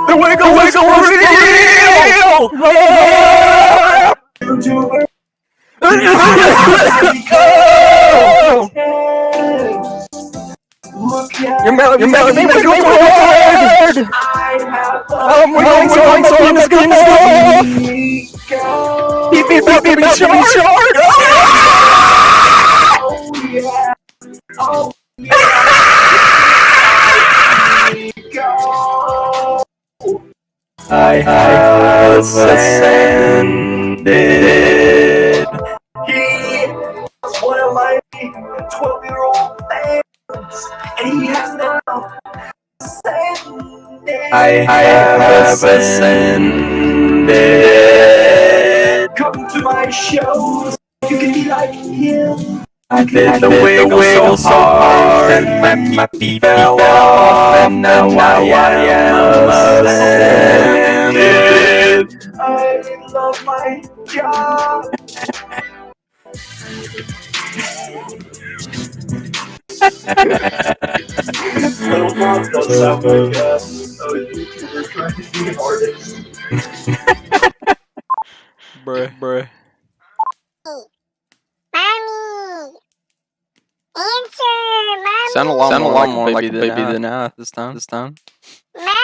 The wiggle is real! YouTuber. Look at You're making me wiggle too hard! I have I'm wiggling so I'm gonna go. beep beep beep beep beep short! Oh yeah. Go. I have ascended. He was one of my 12-year-old fans, and he has now ascended. I have ascended. Come to my shows, you can be like him. I did the wiggle so hard, and my feet fell off, and now I am ascended. I love my job. Little mom does sound like a YouTuber trying to be an artist. Bruh. Mommy! Answer! Mommy! Sound a lot more like the baby than this time. Mommy!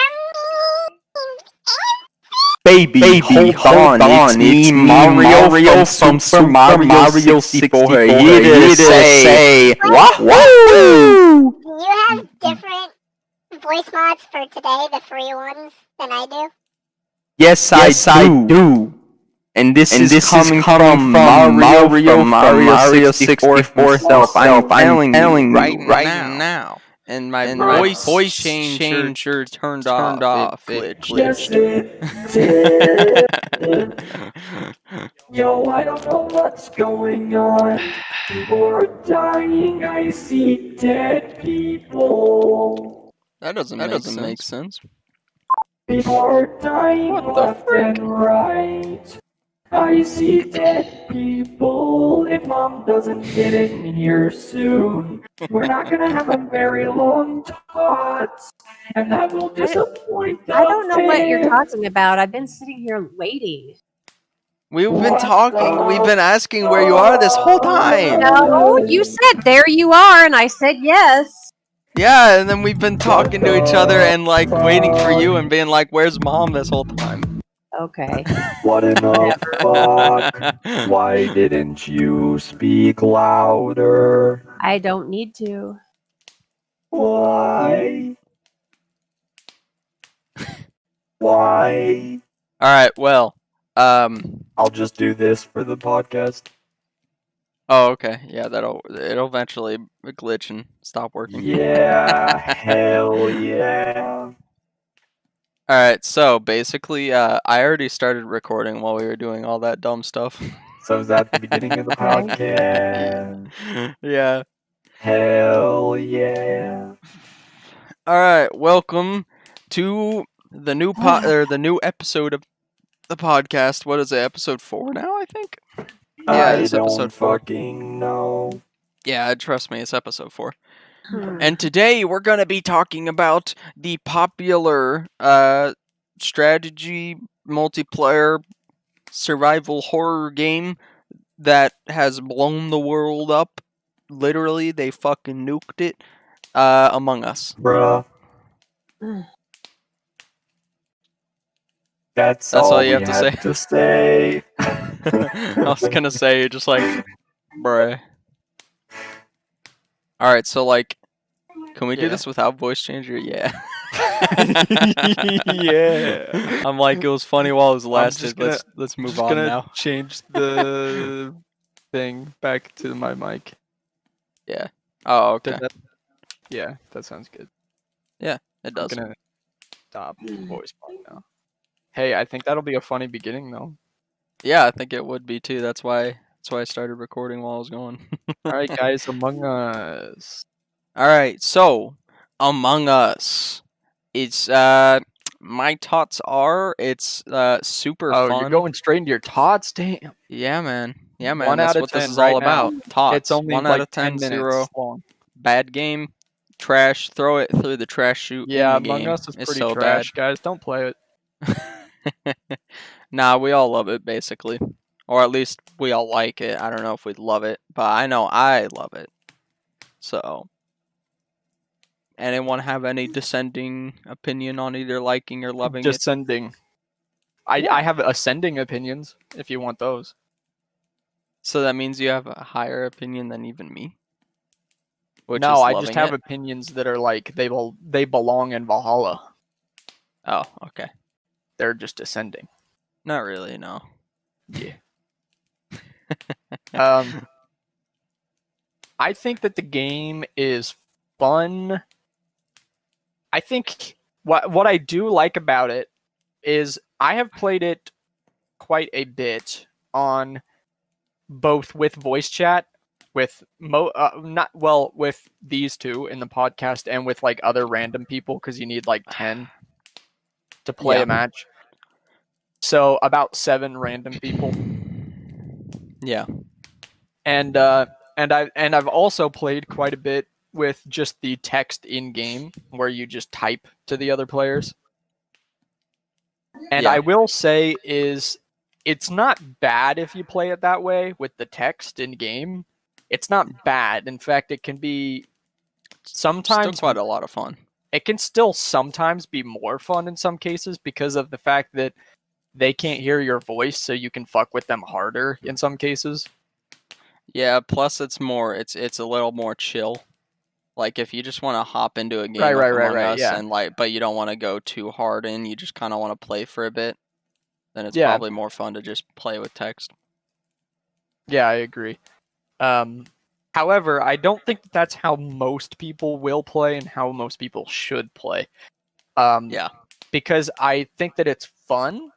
Baby, hold on, it's me, Mario from Super Mario 64, here to say, wahoo! Do you have different voice mods for today, the free ones, than I do? Yes, I do. And this is coming from Mario 64 self. I'm telling right now. And my voice changer turned off. Yes, it did. Yo, I don't know what's going on. People are dying. I see dead people. That doesn't make sense. People are dying What the left and right. I see dead people. If Mom doesn't get in here soon, we're not gonna have a very long Tots, and that will disappoint the I don't know what you're fans. talking about. I've been sitting here waiting. We've been talking. We've been asking where you are this whole time. No, you said there you are, and I said yes. Yeah, and then we've been talking to each other and like waiting for you and being like, "Where's Mom?" this whole time. Okay. What in the fuck? Why didn't you speak louder? I don't need to. Why? Why? All right. Well. I'll just do this for the podcast. Oh, okay. Yeah, it'll eventually glitch and stop working. Yeah, hell yeah. Alright, so basically, I already started recording while we were doing all that dumb stuff. So is that the beginning of the podcast? Yeah. Hell yeah. Alright, welcome to the new the new episode of the podcast. What is it, episode 4 now, I think? Yeah, it's episode 4. Fucking know. Yeah, trust me, it's episode 4. And today we're going to be talking about the popular strategy multiplayer survival horror game that has blown the world up. Literally, they fucking nuked it. Among Us. Bruh. That's all you have to say. I was going to say, just like, bruh. Alright, so like, can we do this without voice changer? Yeah. Yeah. I'm like, it was funny while it was lasted. just Let's move Just on gonna now. change the thing back to my mic. Oh, okay. Yeah, that sounds good. It I'm does. gonna stop voice part now. Hey, I think that'll be a funny beginning though. Yeah, I think it would be too. That's why I started recording while I was going. Alright guys, Among Us. Alright, so Among Us. It's my tots are it's super Oh, fun. you're going straight into your tots? Damn. Yeah, man. Yeah, man. 1 That's out of what this 10 is right all now. about. Tots. It's only 1 like out of 10, 10 minutes 0. long. Bad game. Trash. Throw it through the trash chute. Yeah, in the Among game. Us is It's pretty so trash, guys. Don't play it. bad. Nah, we all love it basically, or at least we all like it. I don't know if we love it, but I know I love it. So, anyone have any dissenting opinion on either liking or loving it? Descending. Yeah. I have ascending opinions if you want those. So that means you have a higher opinion than even me. Which No, is I just loving have it. opinions that are like they belong in Valhalla. Oh, okay. They're just ascending. Not really, no. Yeah. I think that the game is fun. I think what I do like about it is I have played it quite a bit on both with voice chat with with these two in the podcast and with like other random people because you need like 10 to play Yeah. a match. So about 7 random people. Yeah. And I've also played quite a bit with just the text in game where you just type to the other players. And Yeah. I will say it's not bad if you play it that way with the text in game. It's not bad. In fact, it can be sometimes Still quite a lot of fun. it can still sometimes be more fun in some cases because of the fact that they can't hear your voice, so you can fuck with them harder in some cases. Yeah, plus it's a little more chill. Like if you just want to hop into a game of Among Us yeah. and but you don't want to go too hard in, you just kind of want to play for a bit, then it's Yeah. probably more fun to just play with text. Yeah, I agree. However, I don't think that's how most people will play and how most people should play. Yeah. Because I think that it's fun,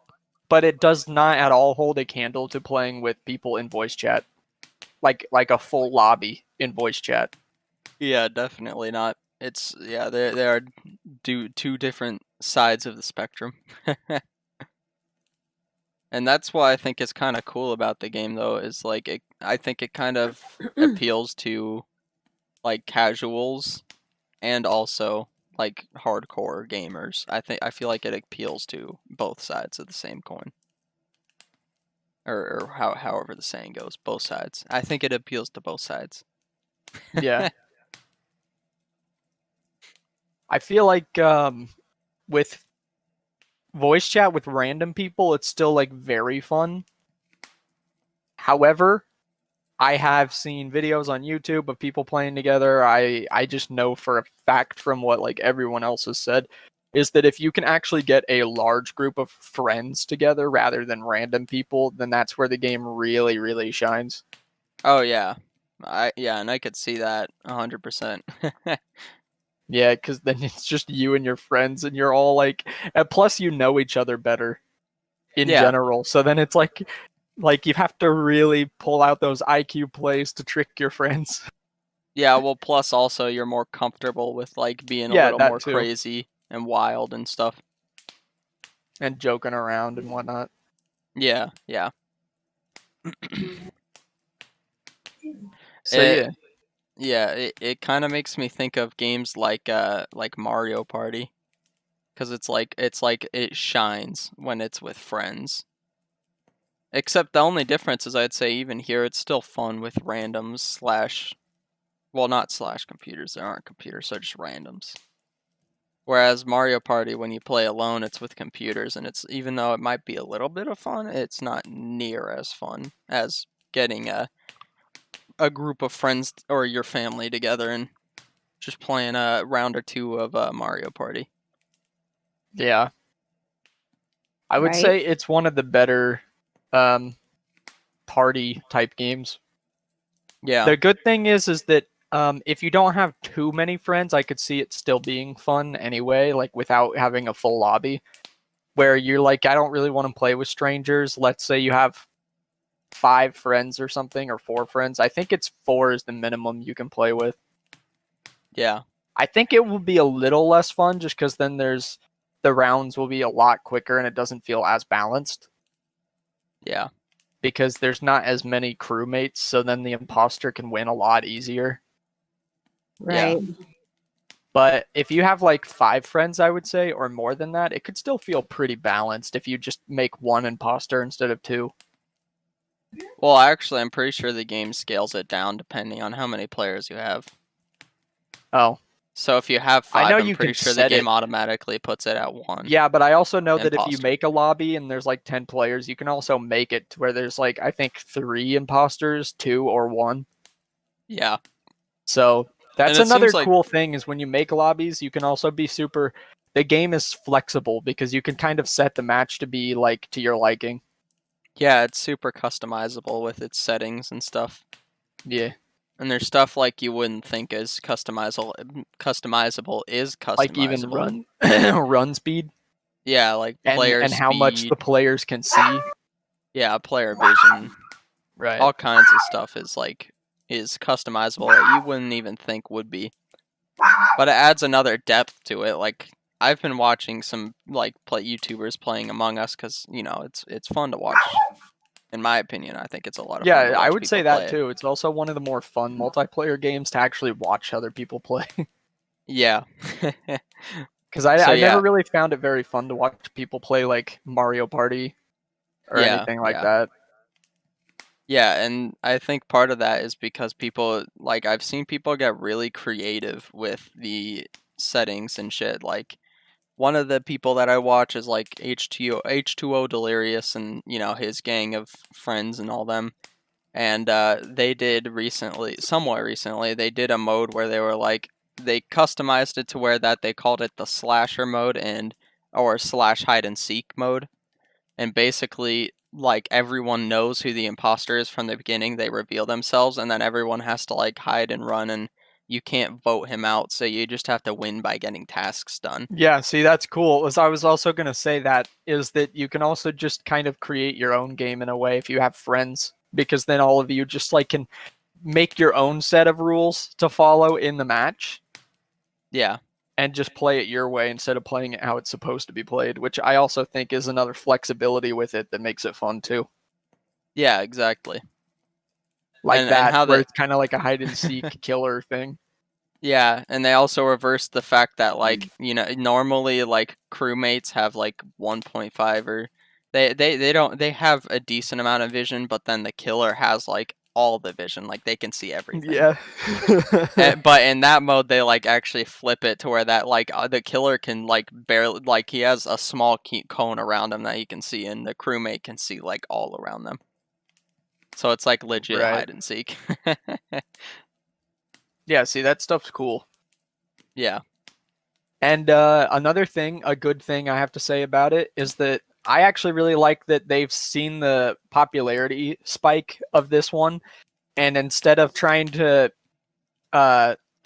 but it does not at all hold a candle to playing with people in voice chat, like a full lobby in voice chat. Yeah, definitely not. It's there are two different sides of the spectrum. And that's why I think it's kind of cool about the game though is like I think it kind of appeals to like casuals and also like hardcore gamers. I feel like it appeals to both sides of the same coin. Or however the saying goes, both sides. I think it appeals to both sides. Yeah. I feel like with voice chat with random people, it's still like very fun. However, I have seen videos on YouTube of people playing together. I just know for a fact from what like everyone else has said is that if you can actually get a large group of friends together rather than random people, then that's where the game really, really shines. Oh yeah. And I could see that 100%. Yeah, because then it's just you and your friends, and you're all like, and plus you know each other better in Yeah. general. So then it's like you have to really pull out those IQ plays to trick your friends. Yeah, well plus also you're more comfortable with like being a Yeah, little that more too. crazy and wild and stuff. And joking around and whatnot. Yeah, yeah. So It- Yeah, it kind of makes me think of games like Mario Party, because it's like it shines when it's with friends. Except the only difference is I'd say even here it's still fun with randoms slash, well not slash computers, there aren't computers, they're just randoms. Whereas Mario Party, when you play alone, it's with computers, and it's even though it might be a little bit of fun, it's not near as fun as getting a group of friends or your family together and just playing a round or two of Mario Party. yeah. I would Right. say it's one of the better party type games. Yeah, The good thing is that if you don't have too many friends, I could see it still being fun anyway, like without having a full lobby. Where you're like, I don't really want to play with strangers. Let's say you have 5 friends or something, or 4 friends. I think it's 4 is the minimum you can play with. yeah, I think it will be a little less fun just because then the rounds will be a lot quicker and it doesn't feel as balanced. yeah. Because there's not as many crewmates, so then the imposter can win a lot easier. Right. But if you have like 5 friends, I would say, or more than that, it could still feel pretty balanced if you just make 1 imposter instead of 2. Well, actually, I'm pretty sure the game scales it down depending on how many players you have. Oh. So if you have I 5, know I'm you pretty can sure the set game it. automatically puts it at 1. Yeah, but I also know that if you Imposter. make a lobby and there's like 10 players, you can also make it to where there's like, I think 3 imposters, 2 or 1. Yeah. So that's it another seems like- cool thing is when you make lobbies, you can also be super. The game is flexible because you can kind of set the match to be like to your liking. Yeah, it's super customizable with its settings and stuff. Yeah. And there's stuff like you wouldn't think is customizable is customizable. Like even run speed. Yeah, like player and how much speed. the players can see. Yeah, player vision. Right. All kinds of stuff is customizable that you wouldn't even think would be. But it adds another depth to it. Like I've been watching some like YouTubers playing Among Us because it's fun to watch. In my opinion, I think it's a lot of fun. Yeah, To watch I would say people that play it. too. It's also one of the more fun multiplayer games to actually watch other people play. Yeah. Because I So, yeah. never really found it very fun to watch people play like Mario Party or Yeah, anything like yeah. that. Yeah, and I think part of that is because people like I've seen people get really creative with the settings and shit. Like one of the people that I watch is like H2O Delirious and his gang of friends and all them. And they did somewhat recently, they did a mode where they were like they customized it to where that they called it the slasher mode or slash hide and seek mode. And basically like everyone knows who the imposter is from the beginning. They reveal themselves and then everyone has to like hide and run and you can't vote him out, so you just have to win by getting tasks done. Yeah, see, that's cool. As I was also going to say that is that you can also just kind of create your own game in a way if you have friends, because then all of you just like can make your own set of rules to follow in the match. Yeah. And just play it your way instead of playing it how it's supposed to be played, which I also think is another flexibility with it that makes it fun too. Yeah, exactly. Like And that, how where they- it's kind of like a hide and seek killer thing. Yeah, and they also reversed the fact that like normally like crewmates have like 1.5 or they have a decent amount of vision, but then the killer has like all the vision, like they can see everything. Yeah. But in that mode, they like actually flip it to where that like the killer can like barely like he has a small cone around him that he can see, and the crewmate can see like all around them. So it's like legit Right. hide and seek. Yeah, see, that stuff's cool. Yeah. And another thing, a good thing I have to say about it is that I actually really like that they've seen the popularity spike of this one, and instead of trying to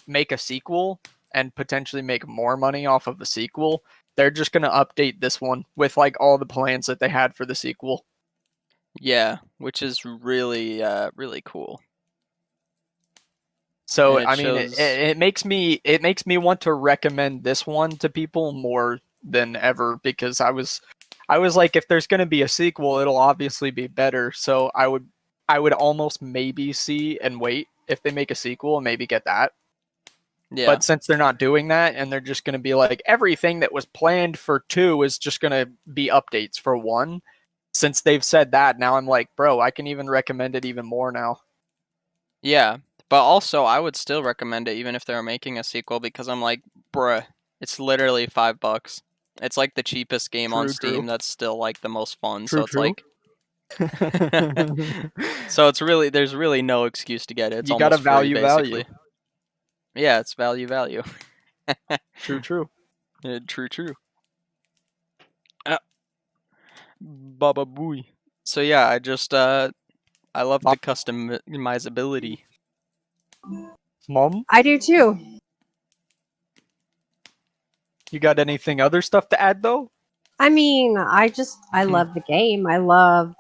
make a sequel and potentially make more money off of the sequel, they're just going to update this one with like all the plans that they had for the sequel. Yeah, which is really really cool. So And it I mean, shows- it makes me want to recommend this one to people more than ever, because I was like, if there's going to be a sequel, it'll obviously be better. So I would almost maybe see and wait if they make a sequel and maybe get that. Yeah. But since they're not doing that and they're just going to be like everything that was planned for 2 is just going to be updates for 1, since they've said that, now I'm like, bro, I can even recommend it even more now. Yeah, but also I would still recommend it even if they were making a sequel, because I'm like, bruh, it's literally $5. It's like the cheapest game on True, Steam. true. That's still like the most fun. True, So it's true. like, so it's really there's really no excuse to get it. It's You almost gotta value free, basically. value. Yeah, it's value. True, true. True. Baba booey. So yeah, I just I love the customizability. Mom, I do too. you got anything other stuff to add though? I mean, I love the game. I love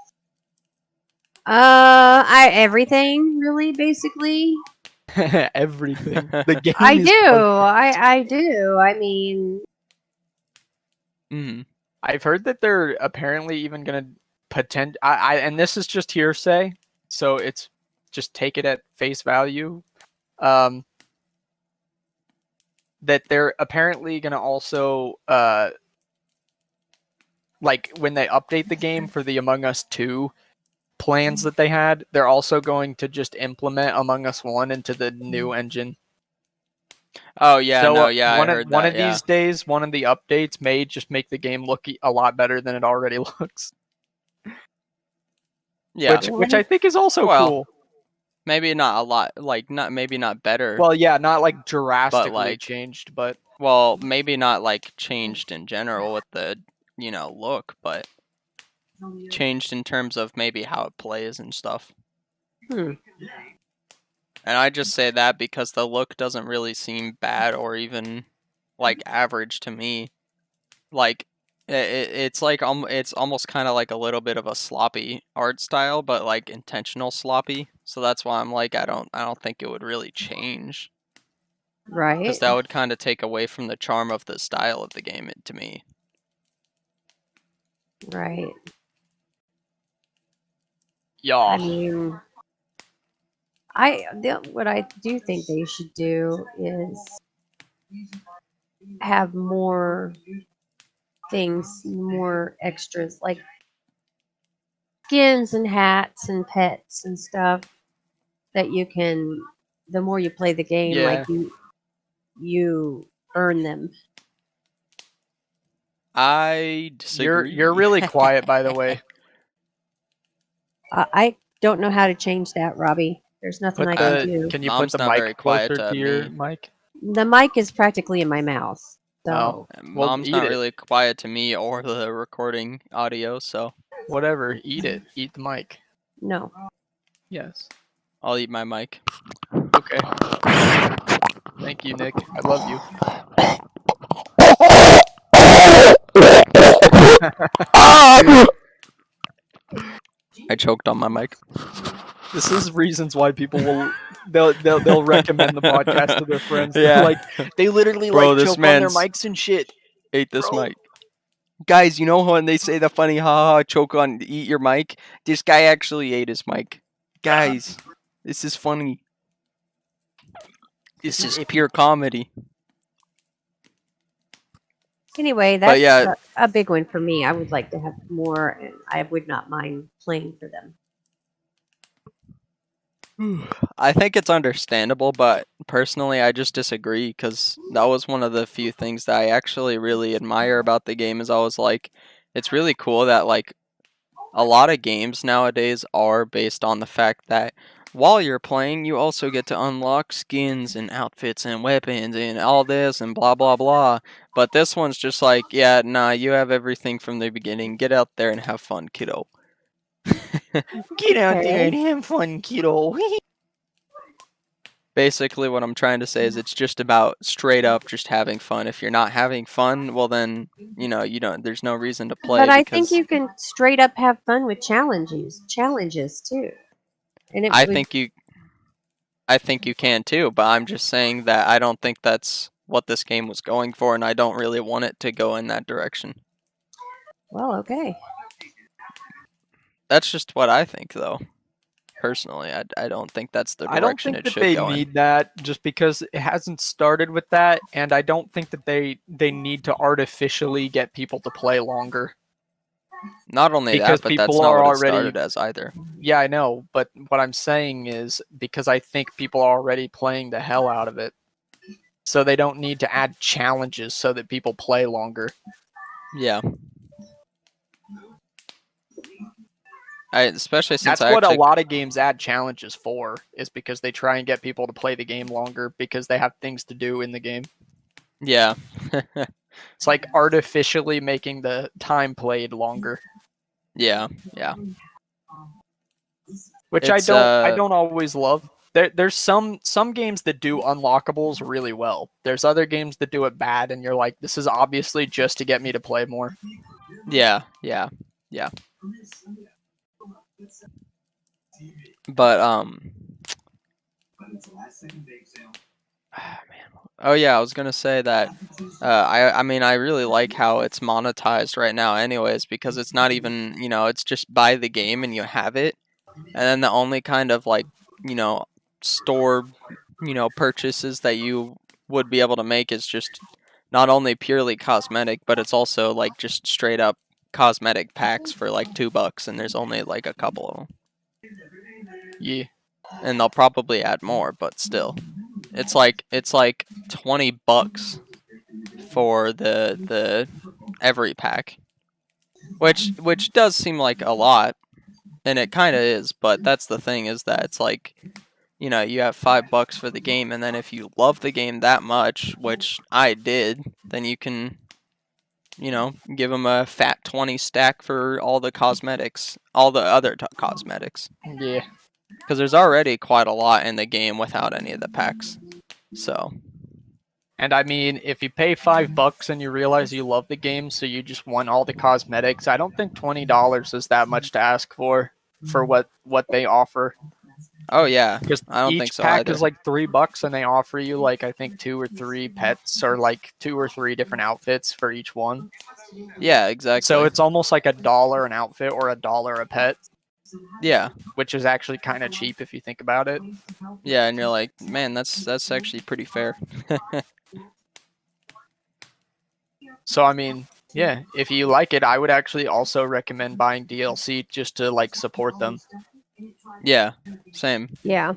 everything really, basically. Everything. The game I is do. perfect. I do. I mean, Mhm. I've heard that they're apparently even gonna and this is just hearsay, so it's just take it at face value. that they're apparently gonna also like when they update the game for the Among Us 2 plans that they had, they're also going to just implement Among Us 1 into the new engine. Oh yeah, So no, yeah, I heard one that. of these days, one of the updates may just make the game look a lot better than it already looks. Yeah. Which I think is also Well, cool. Maybe not a lot, like maybe not better. Well, yeah, not like drastically like- changed, but Well, maybe not like changed in general with the look, but changed in terms of maybe how it plays and stuff. Hmm. And I just say that because the look doesn't really seem bad or even like average to me. Like it's like it's almost kind of like a little bit of a sloppy art style, but like intentional sloppy. So that's why I'm like I don't think it would really change, Right. because that would kind of take away from the charm of the style of the game to me. Right. yeah. I mean, what I do think they should do is have more things, more extras, like skins and hats and pets and stuff that you can. The more you play the game, Yeah. like you earn them. I disagree. You're really quiet, by the way. I don't know how to change that, Robbie. There's nothing I can do. Can you Mom's put the not very mic quiet closer to to your me. mic? The mic is practically in my mouth. So Oh. Well, Mom's eat not it. really quiet to me or the recording audio, so Whatever, eat it. Eat the mic. no. Yes. I'll eat my mic. Okay. Thank you, Nick. I love you. I choked on my mic. This is reasons why people will they'll recommend the podcast to their friends. Yeah. Like they literally Bro, like this choke on their man's- mics and shit. Ate this Bro. mic. Guys, you know when they say the funny haha choke on eat your mic? This guy actually ate his mic. Guys, this is funny. This is pure comedy. Anyway, But that's yeah. a big one for me. I would like to have more, and I would not mind playing for them. I think it's understandable, but personally I just disagree, because that was one of the few things that I actually really admire about the game. Is I was like, it's really cool that like a lot of games nowadays are based on the fact that while you're playing, you also get to unlock skins and outfits and weapons and all this and blah blah blah. But this one's just like, yeah, nah, you have everything from the beginning. Get out there and have fun, kiddo. Get out Okay. there and have fun, kiddo. Basically, what I'm trying to say is it's just about straight up just having fun. If you're not having fun, well then, you don't. There's no reason to play. But I because think you can straight up have fun with challenges too. And I think you can too. But I'm just saying that I don't think that's what this game was going for, and I don't really want it to go in that direction. Well, okay. That's just what I think, though. Personally, I don't think that's the I don't direction think it that should they go in. need that just because it hasn't started with that, and I don't think that they need to artificially get people to play longer. Not only Because that, but that's people not are what it already- started as either. Yeah, I know, but what I'm saying is because I think people are already playing the hell out of it. So they don't need to add challenges so that people play longer. Yeah. Especially since That's what a a lot of games add challenges for, is because they try and get people to play the game longer because they have things to do in the game. Yeah. It's like artificially making the time played longer, Yeah. which It's, I don't always love. There's some games that do unlockables really well. There's other games that do it bad, and you're like, this is obviously just to get me to play more. Yeah. But oh yeah, I was gonna say that I mean I really like how it's monetized right now anyways, because it's not even, it's just buy the game and you have it, and then the only kind of like, store, purchases that you would be able to make is just not only purely cosmetic, but it's also like just straight up cosmetic packs for like $2, and there's only like a couple of them. Yeah. And they'll probably add more, but still, it's like $20 for the every pack, which does seem like a lot, and it kind of is. But that's the thing, is that it's like, you know, you have $5 for the game, and then if you love the game that much, which I did, then you can, you know, give them a fat 20 stack for all the cosmetics, all the other cosmetics. Yeah. Because there's already quite a lot in the game without any of the packs. So. And I mean, if you pay $5 and you realize you love the game, so you just want all the cosmetics, I don't think $20 is that much to ask for what they offer. Oh yeah, Because I don't each think so pack either. is like $3, and they offer you like, I think 2 or 3 pets, or like 2 or 3 different outfits for each one. Yeah, exactly. So it's almost like $1 an outfit or $1 a pet. Yeah. Which is actually kind of cheap if you think about it. Yeah, and you're like, man, that's actually pretty fair. So I mean, yeah, if you like it, I would actually also recommend buying DLC just to like support them. Yeah, same. Yeah.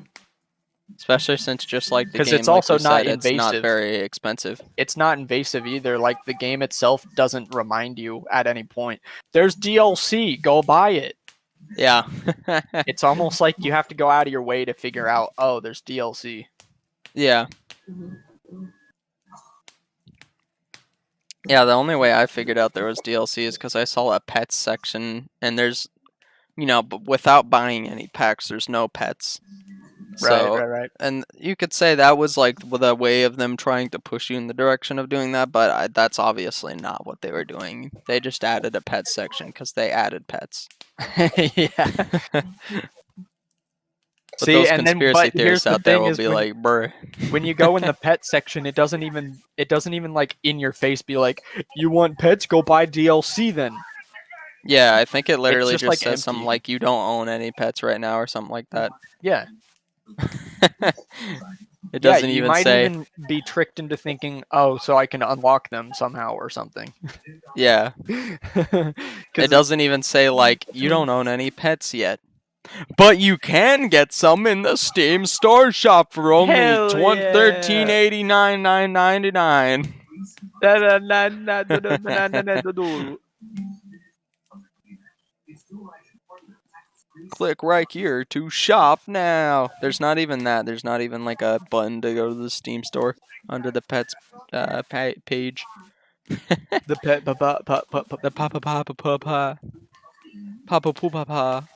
Especially since, just like the 'Cause game, it's also like you not said, it's not invasive. very expensive. It's not invasive either. Like, the game itself doesn't remind you at any point, there's DLC, go buy it. Yeah. It's almost like you have to go out of your way to figure out, oh, there's DLC. Yeah. Yeah, the only way I figured out there was DLC is because I saw a pets section, and there's, you know, but without buying any packs, there's no pets. So, Right. and you could say that was like the way of them trying to push you in the direction of doing that, but that's obviously not what they were doing. They just added a pet section because they added pets. Yeah. But See, those and then, conspiracy but here's theorists the out there thing will is be when, like, bruh. when you go in the pet section, it doesn't even like in your face be like, you want pets? Go buy DLC then. Yeah, I think it literally just, just like, says something empty. like, you don't own any pets right now, or something like that. Yeah. It doesn't you even might say. even be tricked into thinking, oh, so I can unlock them somehow or something. Yeah. It doesn't even say, like, you don't own any pets yet, but you can get some in the Steam store shop for only Hell yeah. $13.89.99. Click right here to shop now. There's not even that. There's not even like a button to go to the Steam store under the pets page. The pet The papa papa papa papa poo papa.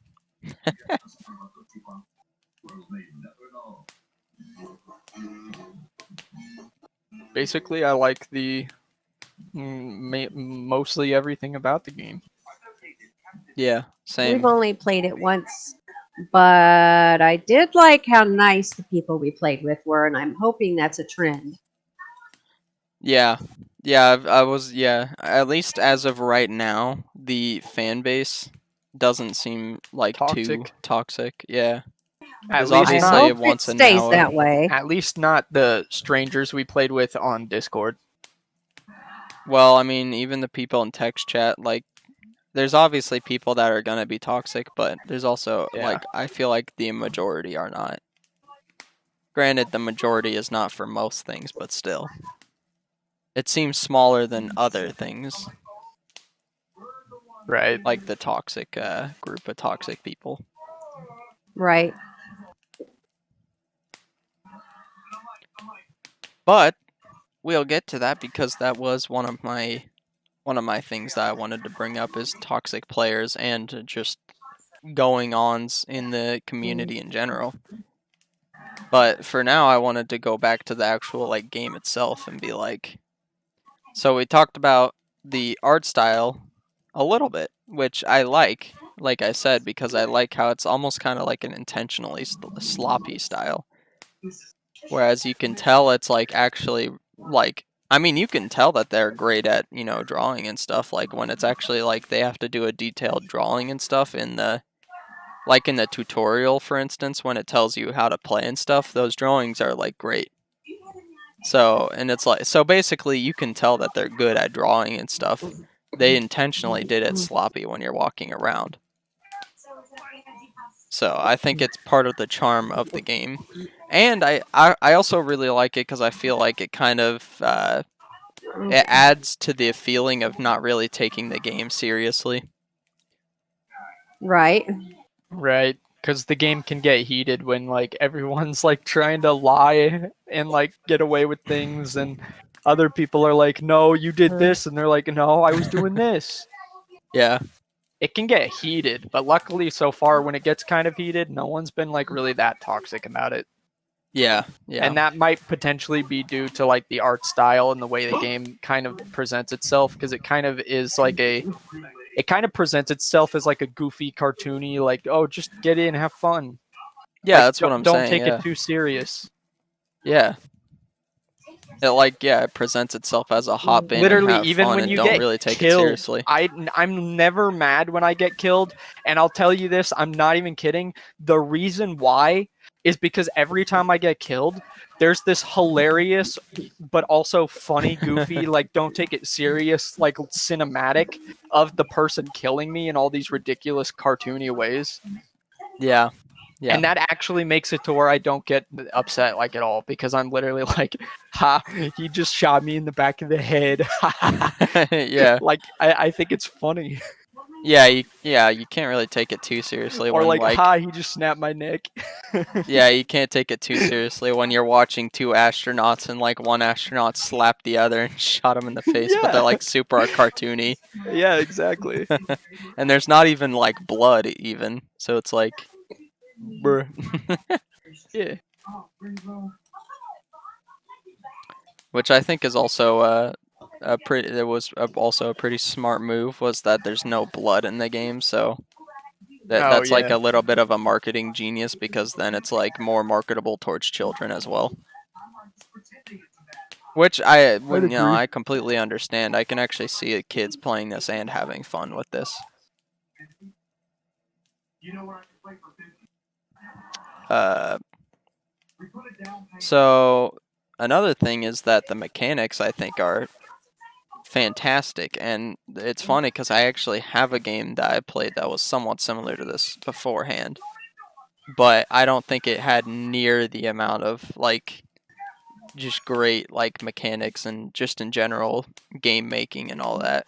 Basically, I like the mostly everything about the game. Yeah, same. We've only played it once, but I did like how nice the people we played with were, and I'm hoping that's a trend. Yeah, I was, at least as of right now, the fan base doesn't seem like too toxic. Yeah. At Because least I obviously hope once it an stays hour. that way. At least not the strangers we played with on Discord. Well, I mean, even the people in text chat, like, there's obviously people that are gonna be toxic, but there's also, like, I feel like the majority are not. Granted, the majority is not for most things, but still. It seems smaller than other things. Right. Like the toxic group of toxic people. Right. But we'll get to that, because that was one of my things that I wanted to bring up, is toxic players and just going ons in the community in general. But for now, I wanted to go back to the actual like game itself and be like, so we talked about the art style a little bit, which I like I said, because I like how it's almost kind of like an intentionally sloppy style. Whereas you can tell it's like actually like, I mean, you can tell that they're great at, you know, drawing and stuff, like when it's actually like they have to do a detailed drawing and stuff in the, like in the tutorial, for instance, when it tells you how to play and stuff, those drawings are like great. So, and it's like, so basically you can tell that they're good at drawing and stuff. They intentionally did it sloppy when you're walking around. So I think it's part of the charm of the game. And I also really like it because I feel like it kind of, it adds to the feeling of not really taking the game seriously. Right. Right. Because the game can get heated when like everyone's like trying to lie and like get away with things, and other people are like, "No, you did this," and they're like, "No, I was doing this." Yeah. It can get heated, but luckily so far when it gets kind of heated, no one's been like really that toxic about it. Yeah. Yeah. And that might potentially be due to like the art style and the way the game kind of presents itself, because it kind of is like it kind of presents itself as like a goofy, cartoony, like, oh, just get in, have fun. Yeah, Like, that's what I'm don't saying. take Yeah. it too serious. Yeah. It presents itself as a hop in Literally, and have even fun when and you don't get really take killed, it seriously. I'm never mad when I get killed, and I'll tell you this, I'm not even kidding. The reason why is because every time I get killed, there's this hilarious but also funny, goofy, like don't take it serious, like cinematic of the person killing me in all these ridiculous cartoony ways. Yeah. Yeah. And that actually makes it to where I don't get upset like at all, because I'm literally like, ha, he just shot me in the back of the head. Yeah. Like I think it's funny. Yeah, you can't really take it too seriously Or when like, like ha, he just snapped my neck. yeah, you can't take it too seriously when you're watching two astronauts and like one astronaut slapped the other and shot him in the face, but they're Yeah. like super cartoony. Yeah, exactly. And there's not even like blood even. So it's like bruh. Yeah. Which I think is also also a pretty smart move, was that there's no blood in the game, so that's like yeah. a little bit of a marketing genius, because then it's like more marketable towards children as well. Which I completely understand. I can actually see kids playing this and having fun with this. So another thing is that the mechanics, I think, are fantastic, and it's funny because I actually have a game that I played that was somewhat similar to this beforehand, but I don't think it had near the amount of like just great like mechanics and just in general game making and all that.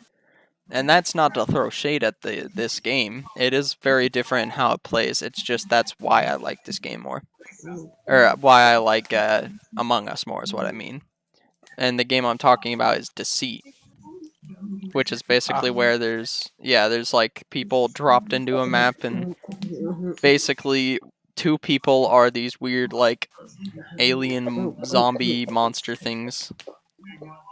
And that's not to throw shade at this game. It is very different in how it plays. It's just that's why I like this game more, or why I like Among Us more is what I mean. And the game I'm talking about is Deceit, which is basically where there's like people dropped into a map, and basically two people are these weird like alien zombie monster things,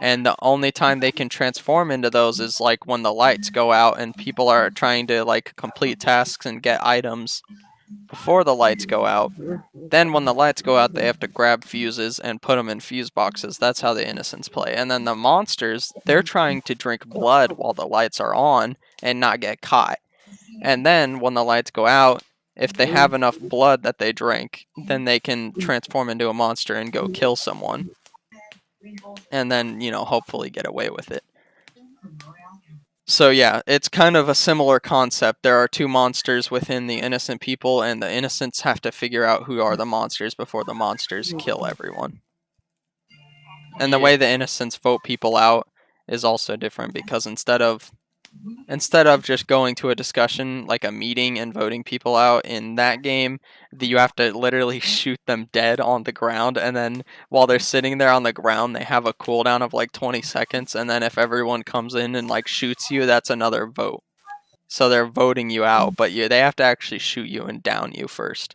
and the only time they can transform into those is like when the lights go out and people are trying to like complete tasks and get items before the lights go out. Then when the lights go out, they have to grab fuses and put them in fuse boxes. That's how the innocents play. And then the monsters, they're trying to drink blood while the lights are on and not get caught. And then when the lights go out, if they have enough blood that they drink, then they can transform into a monster and go kill someone. And then, hopefully get away with it. So yeah, it's kind of a similar concept. There are two monsters within the innocent people, and the innocents have to figure out who are the monsters before the monsters kill everyone. And the way the innocents vote people out is also different, because instead of just going to a discussion, like a meeting, and voting people out in that game, you have to literally shoot them dead on the ground, and then while they're sitting there on the ground, they have a cooldown of like 20 seconds, and then if everyone comes in and like shoots you, that's another vote. So they're voting you out, but they have to actually shoot you and down you first.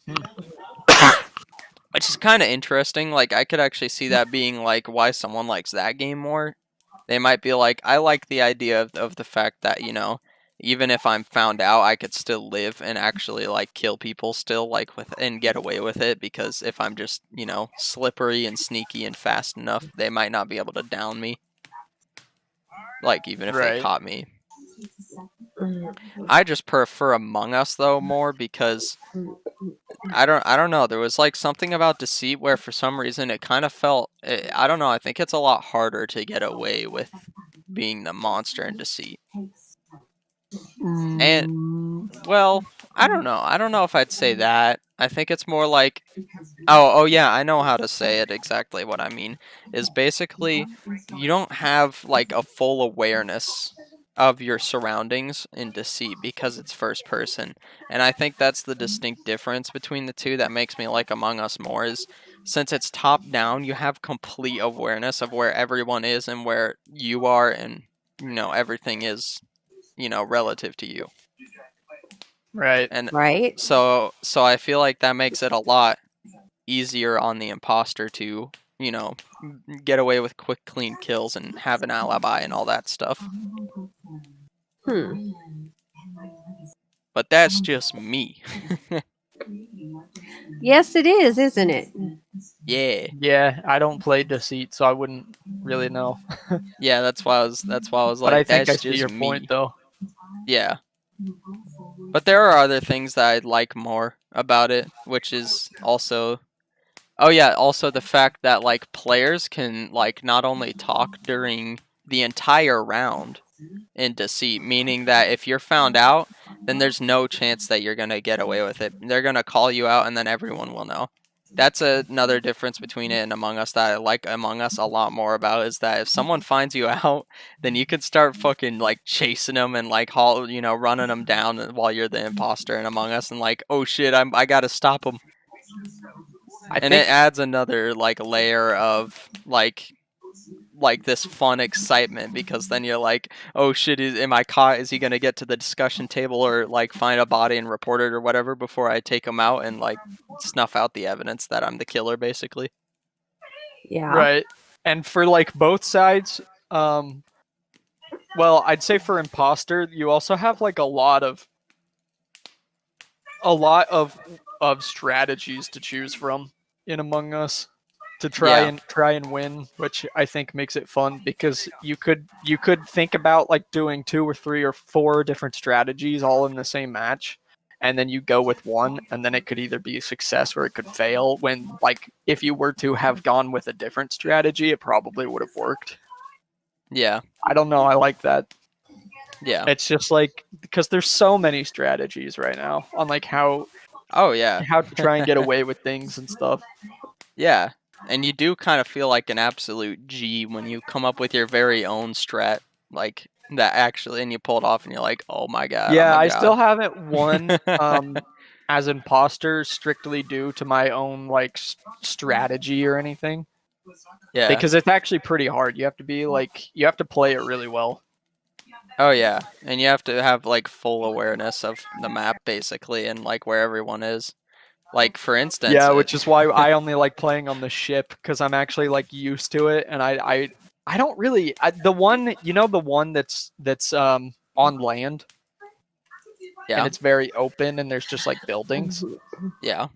Which is kind of interesting. Like, I could actually see that being like why someone likes that game more. They might be like, I like the idea of the fact that, even if I'm found out, I could still live and actually like kill people still, like and get away with it, because if I'm just, slippery and sneaky and fast enough, they might not be able to down me. Like, even if they caught me. I just prefer Among Us though more, because I don't know. There was like something about Deceit where for some reason it kind of felt. I don't know. I think it's a lot harder to get away with being the monster in Deceit. And well, I don't know. I don't know if I'd say that. I think it's more like oh yeah, I know how to say it exactly. What I mean is basically you don't have like a full awareness of your surroundings in Deceit because it's first person. And I think that's the distinct difference between the two that makes me like Among Us more is since it's top down, you have complete awareness of where everyone is and where you are and everything is, relative to you. Right. And Right? so I feel like that makes it a lot easier on the imposter to, get away with quick, clean kills and have an alibi and all that stuff. But that's just me. Yes, it is, isn't it? Yeah. Yeah, I don't play Deceit, so I wouldn't really know. Yeah, that's why I was But like, I think I that's see just your me. point, though. Yeah. But there are other things that I like more about it, which is also also the fact that like players can like not only talk during the entire round in Deceit, meaning that if you're found out, then there's no chance that you're going to get away with it. They're going to call you out and then everyone will know. That's another difference between it and Among Us that I like Among Us a lot more about is that if someone finds you out, then you can start fucking like chasing them and like running them down while you're the imposter in Among Us and like, oh shit, I got to stop them. And it adds another like layer of like this fun excitement because then you're like, oh shit, am I caught? Is he gonna get to the discussion table or like find a body and report it or whatever before I take him out and like snuff out the evidence that I'm the killer, basically. Yeah. Right. And for like both sides, well, I'd say for imposter, you also have like a lot of strategies to choose from in Among Us to try and win, which I think makes it fun because you could think about like doing 2 or 3 or 4 different strategies all in the same match, and then you go with one, and then it could either be a success or it could fail. When like if you were to have gone with a different strategy, it probably would have worked. Yeah. I don't know. I like that. Yeah. It's just like because there's so many strategies right now on like how to try and get away with things and stuff. Yeah. And you do kind of feel like an absolute G when you come up with your very own strat, like that actually, and you pull it off, and you're like, "Oh my god!" Yeah, oh my I god. still haven't won as imposter strictly due to my own like strategy or anything. Yeah. Because it's actually pretty hard. You have to be like you have to play it really well. Oh yeah, and you have to have like full awareness of the map basically, and like where everyone is. Like for instance, Yeah, which is why I only like playing on the ship because I'm actually like used to it, and I don't really the one that's on land. Yeah. And it's very open, and there's just like buildings. Yeah.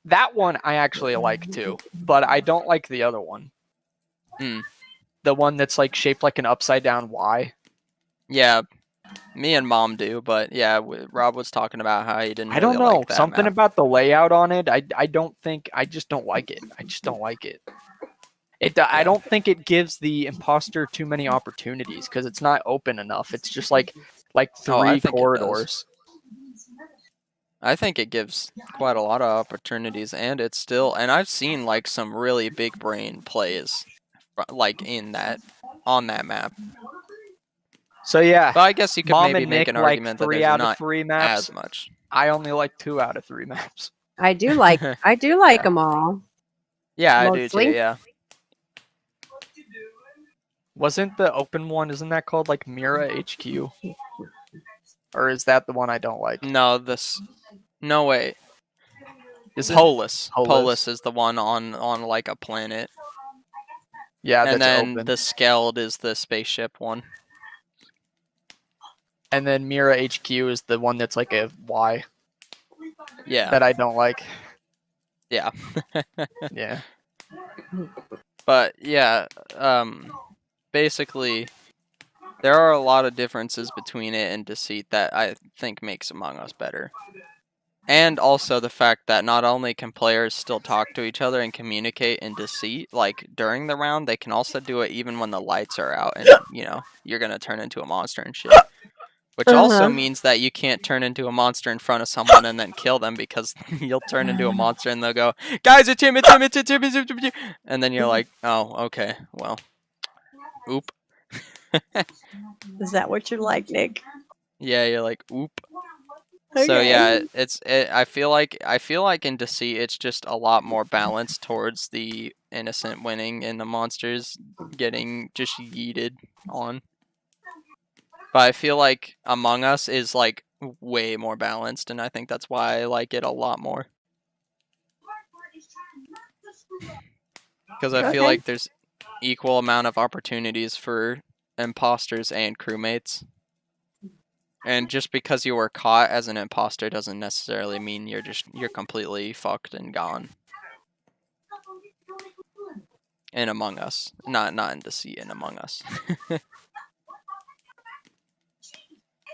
That one I actually like too, but I don't like the other one. The one that's like shaped like an upside down Y. Yeah, me and Mom do, but yeah, Rob was talking about how he didn't. I don't really know like that something map. about the layout on it. I just don't like it. I just don't like it. I don't think it gives the imposter too many opportunities because it's not open enough. It's just like 3 corridors. I think it gives quite a lot of opportunities, and it's still. And I've seen like some really big brain plays, like on that map. So yeah, but I guess you could Mom maybe and make Nick an argument that 3 there's out not of 3 maps. as much. I only like 2 out of 3 maps. I do like them all. Yeah, Mostly. I do too. Yeah. Wasn't the open one? Isn't that called like Mira HQ? Or is that the one I don't like? No, no wait. Polis. Polis is the one on like a planet. Yeah, and that's then open. the Skeld is the spaceship one. And then Mira HQ is the one that's like a Y. Yeah. That I don't like. Yeah. Yeah. But yeah, basically, there are a lot of differences between it and Deceit that I think makes Among Us better. And also the fact that not only can players still talk to each other and communicate in deceit, like during the round, they can also do it even when the lights are out and, you know, you're going to turn into a monster and shit. Which also means that you can't turn into a monster in front of someone and then kill them because you'll turn into a monster and they'll go, guys, it's him, it's him, it's him, it's him, it's him. And then you're like, oh, okay, well, oop. Is that what you're like, Nick? Yeah, you're like, oop. So yeah, I feel like in Deceit it's just a lot more balanced towards the innocent winning and the monsters getting just yeeted on. But I feel like Among Us is like way more balanced, and I think that's why I like it a lot more. Because I feel like there's equal amount of opportunities for imposters and crewmates. And just because you were caught as an imposter doesn't necessarily mean you're completely fucked and gone. In Among Us, not in Deceit, in Among Us.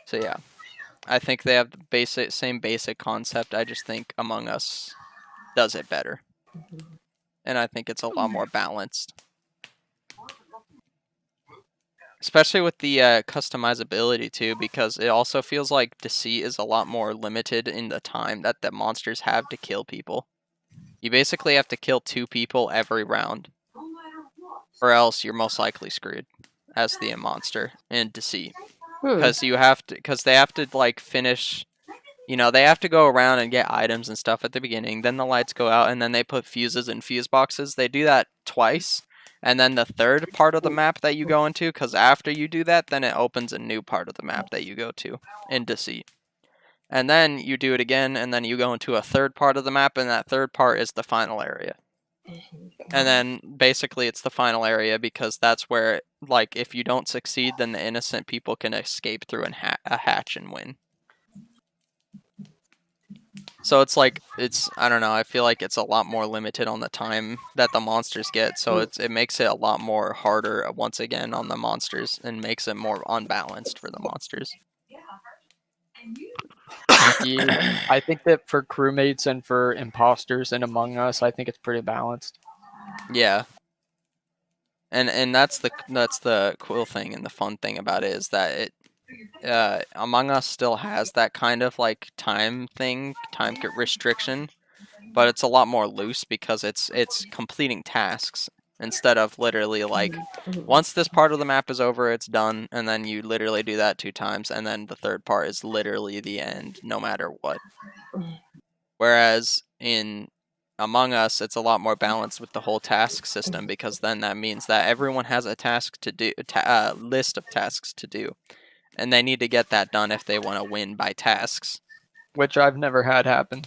So yeah, I think they have the same basic concept. I just think Among Us does it better, and I think it's a lot more balanced. Especially with the customizability too, because it also feels like Deceit is a lot more limited in the time that the monsters have to kill people. You basically have to kill 2 people every round, or else you're most likely screwed as the monster in Deceit. Because they have to like finish, you know, they have to go around and get items and stuff at the beginning. Then the lights go out, and then they put fuses in fuse boxes. They do that twice. And then the third part of the map that you go into, because after you do that, then it opens a new part of the map that you go to in Deceit. And then you do it again, and then you go into a third part of the map, and that third part is the final area. And then basically it's the final area because that's where, like, if you don't succeed, then the innocent people can escape through a hatch and win. So it's like, I don't know, I feel like it's a lot more limited on the time that the monsters get, so it makes it a lot more harder, once again, on the monsters, and makes it more unbalanced for the monsters. Yeah, I think that for crewmates and for imposters and Among Us, I think it's pretty balanced. Yeah. And that's the cool thing and the fun thing about it is that Among Us still has that kind of like time restriction, but it's a lot more loose because it's completing tasks instead of literally like once this part of the map is over, it's done, and then you literally do that 2 times, and then the third part is literally the end, no matter what. Whereas in Among Us, it's a lot more balanced with the whole task system, because then that means that everyone has a task to do, list of tasks to do, and they need to get that done if they want to win by tasks. Which I've never had happen.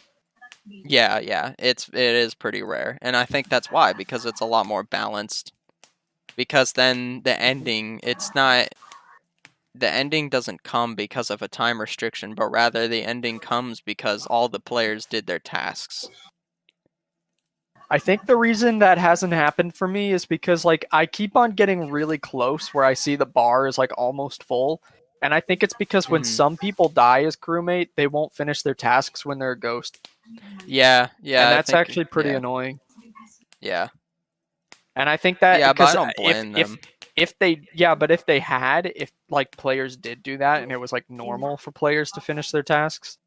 Yeah, it is pretty rare, and I think that's why, because it's a lot more balanced. Because then the ending, the ending doesn't come because of a time restriction, but rather the ending comes because all the players did their tasks. I think the reason that hasn't happened for me is because like I keep on getting really close where I see the bar is like almost full. And I think it's because when some people die as crewmate, they won't finish their tasks when they're a ghost. Yeah. And that's actually pretty annoying. Yeah. And I think that but I don't blame them. If like players did do that and it was like normal for players to finish their tasks,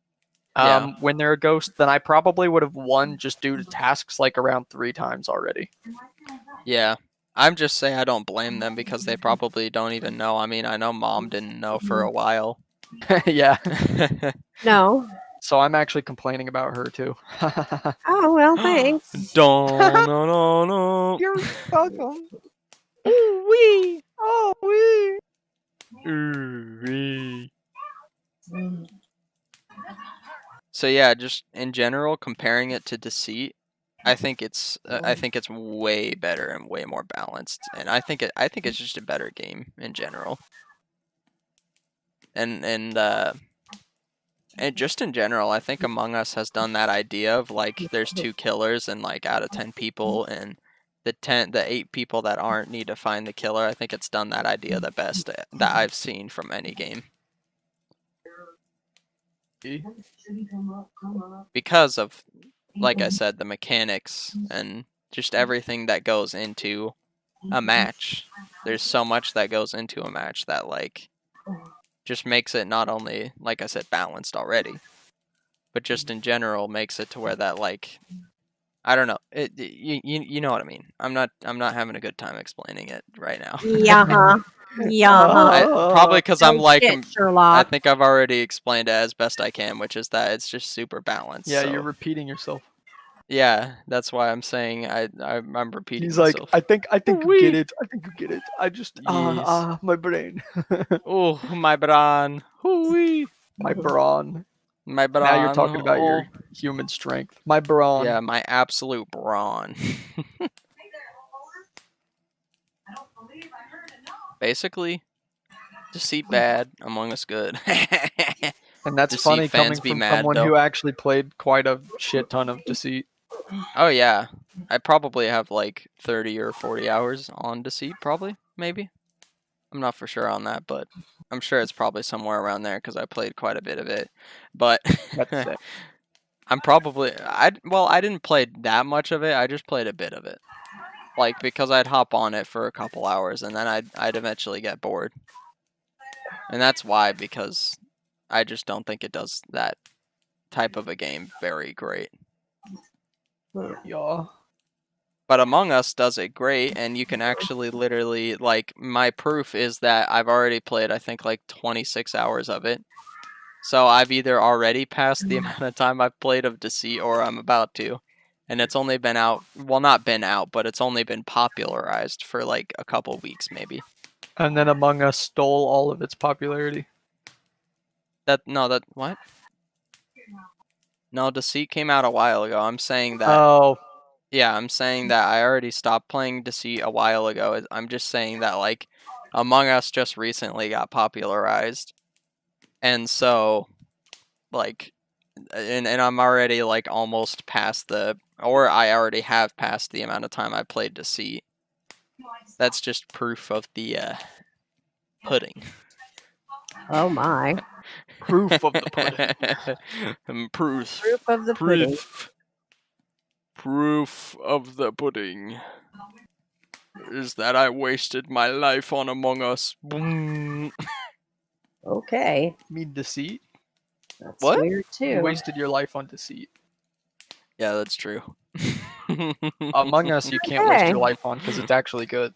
when they're a ghost, then I probably would have won just due to tasks like around 3 times already. Yeah. I'm just saying I don't blame them because they probably don't even know. I mean, I know Mom didn't know for a while. Yeah. No. So I'm actually complaining about her too. Oh, well, thanks. No. You're welcome. Ooh wee. Oh wee. Ooh wee. So yeah, just in general, comparing it to Deceit, I think it's way better and way more balanced, and I think it's just a better game in general. And just in general, I think Among Us has done that idea of like there's 2 killers and like out of 10 people, and the 8 people that aren't need to find the killer. I think it's done that idea the best that I've seen from any game. because of, like I said, the mechanics and just everything that goes into a match. There's so much that goes into a match that like just makes it not only, like I said, balanced already, but just in general makes it to where that like, I don't know, you know what I mean. I'm not having a good time explaining it right now. Yeah. Yeah. Probably because I'm No like shit, I Sherlock. think I've already explained it as best I can, which is that it's just super balanced. Yeah, so, you're repeating yourself. yeah, that's why I'm saying I'm repeating He's like, myself. I think you Wee. get it. I think you get it. I just Yes. my brain. Oh, my brawn. Hoo-wee. My brawn. My brawn. Now you're talking about your Oh. human strength. My brawn. Yeah, my absolute brawn. Basically, Deceit bad, Among Us good. And that's Deceit funny fans coming be from mad, someone though. who actually played quite a shit ton of Deceit. Oh yeah, I probably have like 30 or 40 hours on Deceit, probably, maybe. I'm not for sure on that, but I'm sure it's probably somewhere around there because I played quite a bit of it. But That's it. I'm probably I didn't play that much of it. I just played a bit of it, like because I'd hop on it for a couple hours and then I'd eventually get bored, and that's why, because I just don't think it does that type of a game very great. Yeah. But Among Us does it great, and you can actually literally, like, my proof is that I've already played, I think, like 26 hours of it. So I've either already passed the amount of time I've played of Deceit, or I'm about to. And it's only been out, well, not been out, but it's only been popularized for like a couple weeks, maybe. And then Among Us stole all of its popularity. What? No, Deceit came out a while ago. I'm saying that. Oh, Yeah, I'm saying that I already stopped playing Deceit a while ago. I'm just saying that, like, Among Us just recently got popularized. And so, like, and I'm already, like, almost past or I already have passed the amount of time I played Deceit. That's just proof of the, pudding. Oh my. proof of the pudding. Proof. Proof of the pudding. Proof of the pudding is that I wasted my life on Among Us. Boom. Okay. You mean Deceit? That's What? weird You too. wasted your life on Deceit. Yeah, that's true. Among Us, you can't waste Okay. your life on because it's actually good.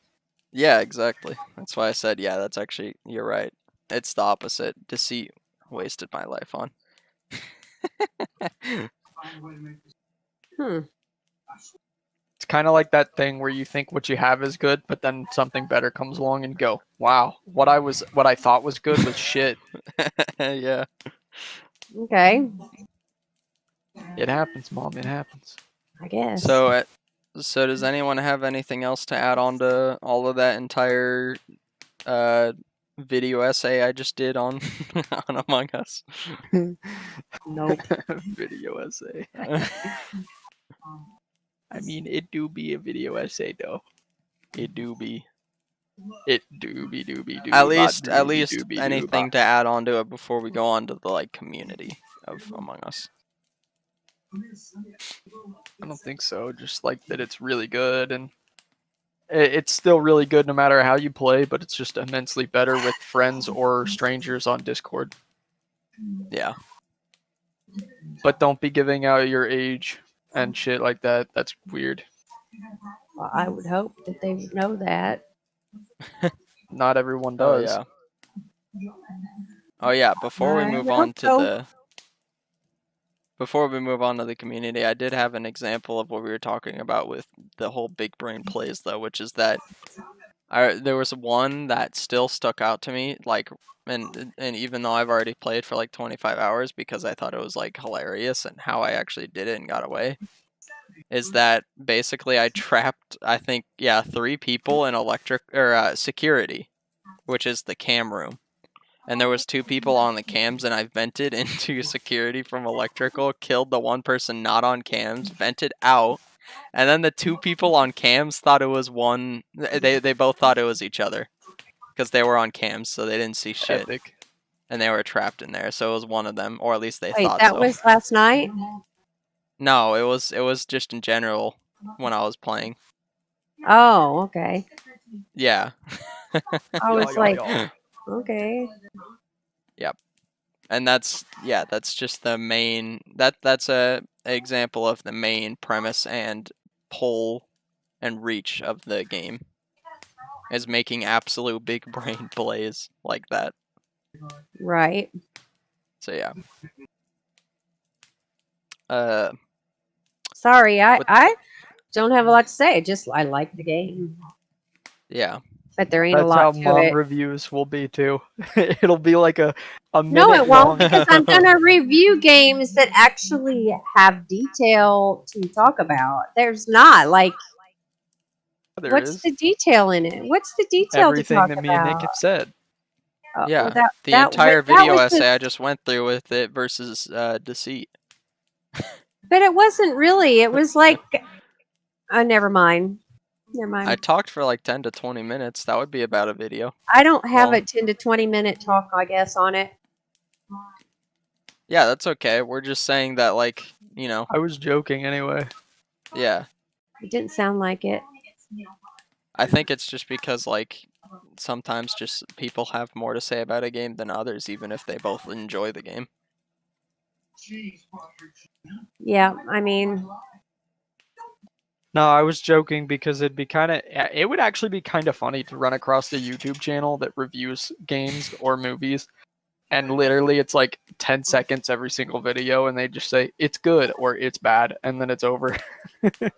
Yeah, exactly. That's why I said, yeah, that's actually, you're right. It's the opposite. Deceit wasted my life on. Hmm. It's kind of like that thing where you think what you have is good, but then something better comes along and go, wow, what I thought was good was shit. Yeah. Okay. It happens, Mom. It happens. I guess. So does anyone have anything else to add on to all of that entire video essay I just did on on Among Us? Nope. Video essay. I mean, it do be a video essay though. It do be. It do be do. At least anything to add on to it before we go on to the like community of Among Us. I don't think so. Just like that, it's really good, and it's still really good no matter how you play. But it's just immensely better with friends or strangers on Discord. Yeah. But don't be giving out your age and shit like that. That's weird. Well, I would hope that they would know that. Not everyone Oh does. yeah. Oh yeah. Before we I move would on hope to so. Before we move on to the community, I did have an example of what we were talking about with the whole big brain plays, though, which is that there was one that still stuck out to me, like, and even though I've already played for like 25 hours because I thought it was like hilarious and how I actually did it and got away, is that basically I trapped, I think, 3 people in security, which is the cam room. And there was 2 people on the cams, and I vented into security from electrical, killed the one person not on cams, vented out, and then the 2 people on cams thought it was one. They both thought it was each other because they were on cams, so they didn't see shit. Epic. and they were trapped in there. So it was one of them, or at least they Wait, thought that so. was last night? No, it was just in general when I was playing. Oh, okay. Yeah. I was Yeah, like, yeah. okay. And that's just the main that's a example of the main premise and pull and reach of the game, is making absolute big brain plays like that. Right. So yeah. Sorry, I What- don't have a lot to say. Just I like the game, Yeah. but there ain't a That's how lot to mom it. reviews will be too. It'll be like a minute No, it won't, long. because I'm gonna review games that actually have detail to talk about. There's not like There what's is the detail in it? What's the detail everything to talk that me and Nick about? have said. Yeah. Well, that, The that entire that video was essay I just, just went through with it versus Deceit. but it wasn't really. It was like, never mind. Never mind. I talked for like 10 to 20 minutes. That would be about a video. I don't have Well, a 10 to 20 minute talk, I guess, on it. Yeah, that's okay. We're just saying that, like, you know, I was joking anyway. yeah. It didn't sound like it. I think it's just because, like, sometimes just people have more to say about a game than others, even if they both enjoy the game. Yeah, I mean, No, I was joking because it'd be kind of. It would actually be kind of funny to run across a YouTube channel that reviews games or movies, and literally it's like 10 seconds every single video, and they just say it's good or it's bad, and then it's over.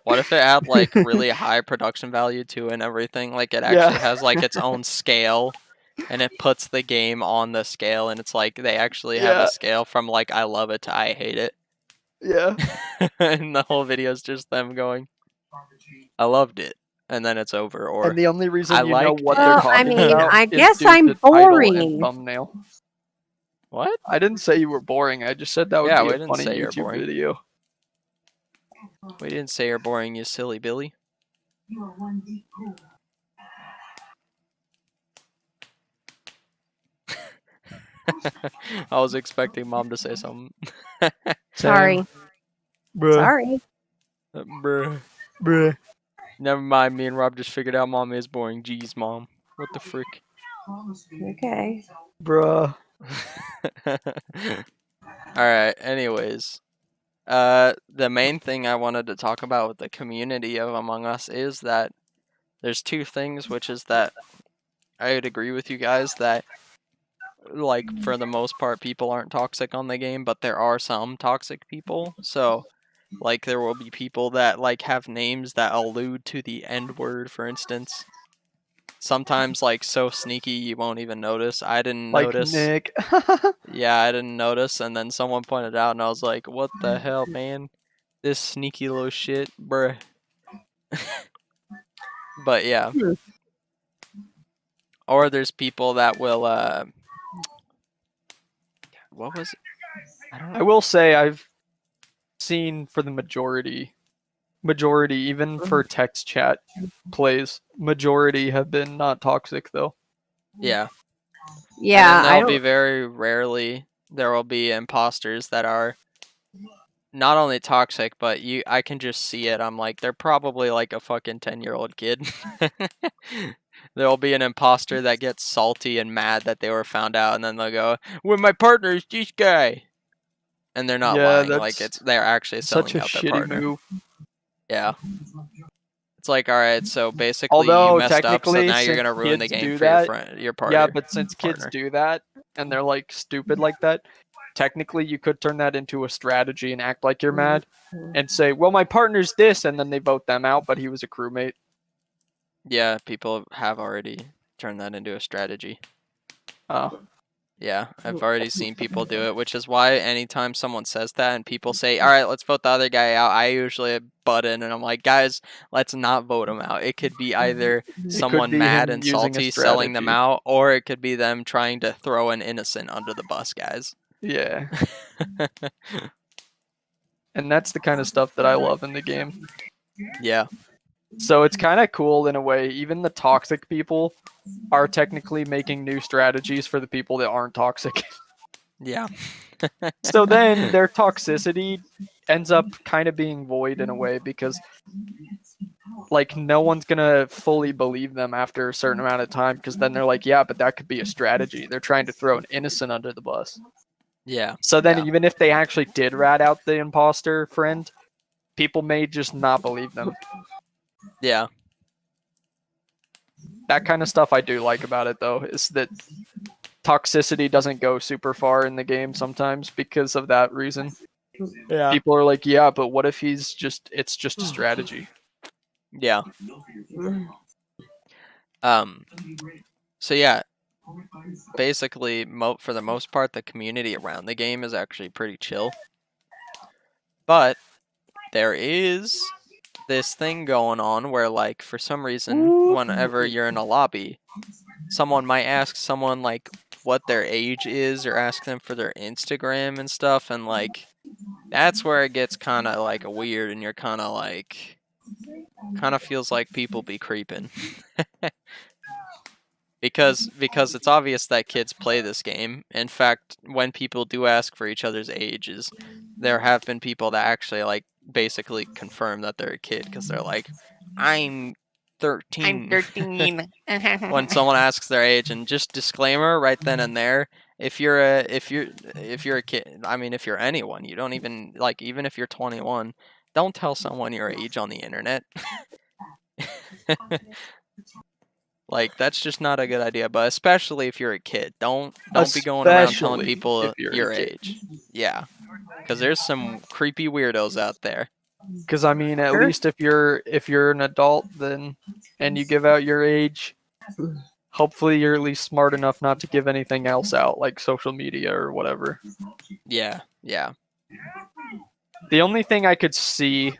What if it had, like, really high production value to it and everything? Like, it Yeah. actually has, like, its own scale, and it puts the game on the scale, and it's like they actually have Yeah. a scale from, like, I love it to I hate it. Yeah. And the whole video is just them going, I loved it, and then it's over. Or And the only reason I you know liked what it. they're well, I talking mean, about I is guess due I'm to title boring. and thumbnail. What? I didn't say you were boring. I just said that would Yeah, be we a didn't funny say you're YouTube boring. video. We didn't say you're boring, you silly Billy. I was expecting Mom to say something. Sorry. Bruh. Sorry. Bruh. Bruh. Never mind, me and Rob just figured out Mom is boring. Jeez, Mom. What the frick? Okay. Bruh. Alright, anyways. The main thing I wanted to talk about with the community of Among Us is that there's two things, which is that I would agree with you guys that, like, for the most part, people aren't toxic on the game, but there are some toxic people. So, like, there will be people that, like, have names that allude to the N-word, for instance. Sometimes, like, so sneaky you won't even notice. I didn't Like notice. Nick. Yeah, I didn't notice, and then someone pointed out, and I was like, what the hell, man? This sneaky little shit, bruh. But yeah. Hmm. Or there's people that will, what was it? I don't know. I will say I've seen for the majority, even for text chat plays, majority have been not toxic though. Yeah. Yeah, And then I there'll be don't. very rarely, there will be imposters that are not only toxic, but I can just see it. I'm like, they're probably like a fucking 10-year-old kid. There'll be an imposter that gets salty and mad that they were found out, and then they'll go, well, my partner is this guy. And they're not Yeah, lying. Like, that's they're actually Such selling a out their shitty partner. move. Yeah. It's like, alright, so basically Although you messed up, so technically, now you're since gonna ruin the kids game do for your that, friend, your partner. Yeah, but since kids partner. do that and they're like stupid like that, technically you could turn that into a strategy and act like you're mad and say, well, my partner's this, and then they vote them out, but he was a crewmate. Yeah, people have already turned that into a strategy. Oh. Yeah, I've already seen people do it, which is why anytime someone says that and people say, alright, let's vote the other guy out, I usually butt in and I'm like, guys, let's not vote him out. It could be either someone be mad him and using a salty selling them strategy. out, or it could be them trying to throw an innocent under the bus, guys. Yeah. And that's the kind of stuff that I love in the game. Yeah. So it's kind of cool in a way. Even the toxic people are technically making new strategies for the people that aren't toxic. Yeah. So then their toxicity ends up kind of being void in a way because like no one's gonna fully believe them after a certain amount of time because then they're like, yeah, but that could be a strategy. They're trying to throw an innocent under the bus. Yeah. So then Yeah. even if they actually did rat out the imposter friend, people may just not believe them. Yeah. That kind of stuff I do like about it though, is that toxicity doesn't go super far in the game sometimes because of that reason. Yeah. People are like, yeah, but what if it's just a strategy? Yeah. So yeah, basically, for the most part, the community around the game is actually pretty chill. But there is this thing going on where, like, for some reason, whenever you're in a lobby, someone might ask someone, like, what their age is or ask them for their Instagram and stuff, and, like, that's where it gets kind of, like, weird, and you're kind of, like, kind of feels like people be creeping. Because it's obvious that kids play this game. In fact, when people do ask for each other's ages, there have been people that actually like basically confirm that they're a kid because they're like, "I'm 13." I'm 13. When someone asks their age, and just disclaimer right then and there, if you're a kid, I mean if you're anyone, you don't even like even if you're 21, don't tell someone your age on the internet. Like that's just not a good idea, but especially if you're a kid, don't be going around telling Especially people if you're a your kid. age. Yeah, because there's some creepy weirdos out there. Because I mean, at Sure. least if you're an adult, then and you give out your age, hopefully you're at least smart enough not to give anything else out, like social media or whatever. Yeah, yeah, The only thing I could see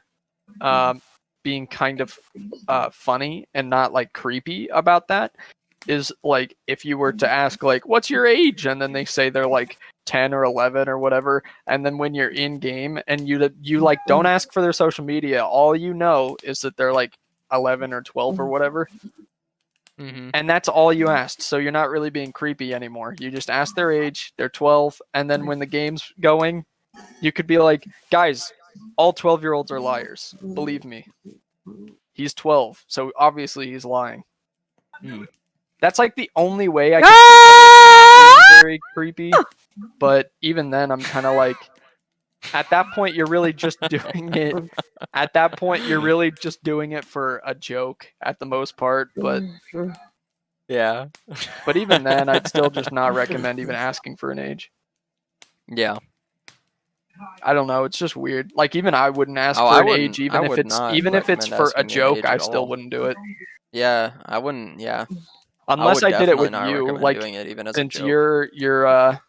being kind of funny and not like creepy about that is like if you were to ask like what's your age and then they say they're like 10 or 11 or whatever, and then when you're in game and you like don't ask for their social media, all you know is that they're like 11 or 12 or whatever, mm-hmm. and that's all you asked. So you're not really being creepy anymore. You just ask their age, they're 12, and then when the game's going, you could be like, guys, all 12-year-olds are liars. Believe me. He's 12, so obviously he's lying. Hmm. That's like the only way I can be very creepy. But even then, I'm kind of like, at that point, you're really just doing it. At that point, you're really just doing it for a joke at the most part. But Yeah, even then, I'd still just not recommend even asking for an age. yeah. I don't know. It's just weird. Like even I wouldn't ask Oh, for I an wouldn't- age, even I if would it's not even if it's recommend for a asking your joke. age I at still all. wouldn't do it Yeah, I wouldn't. Yeah, unless would I did it definitely with not you. recommend Like doing it even as a since joke. you're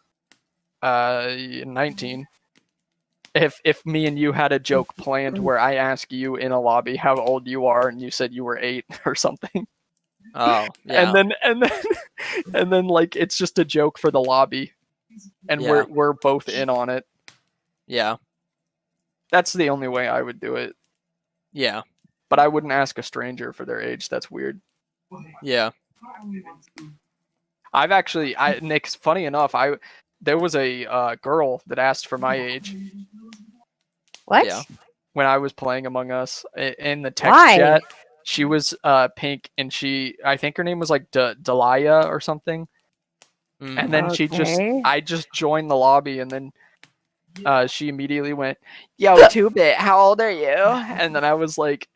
19. If me and you had a joke planned where I ask you in a lobby how old you are and you said you were 8 or something, Oh, yeah, and then like it's just a joke for the lobby, and Yeah. we're both in on it. yeah, That's the only way I would do it. yeah, But I wouldn't ask a stranger for their age. That's weird. yeah. I've actually, Nick. Funny enough, there was a girl that asked for my age What? Yeah. when I was playing Among Us in the text Why? chat. She was pink, and I think her name was like Delia or something. Mm. And then Okay. I just joined the lobby, and then she immediately went, "Yo, 2-bit, how old are you?" And then I was like,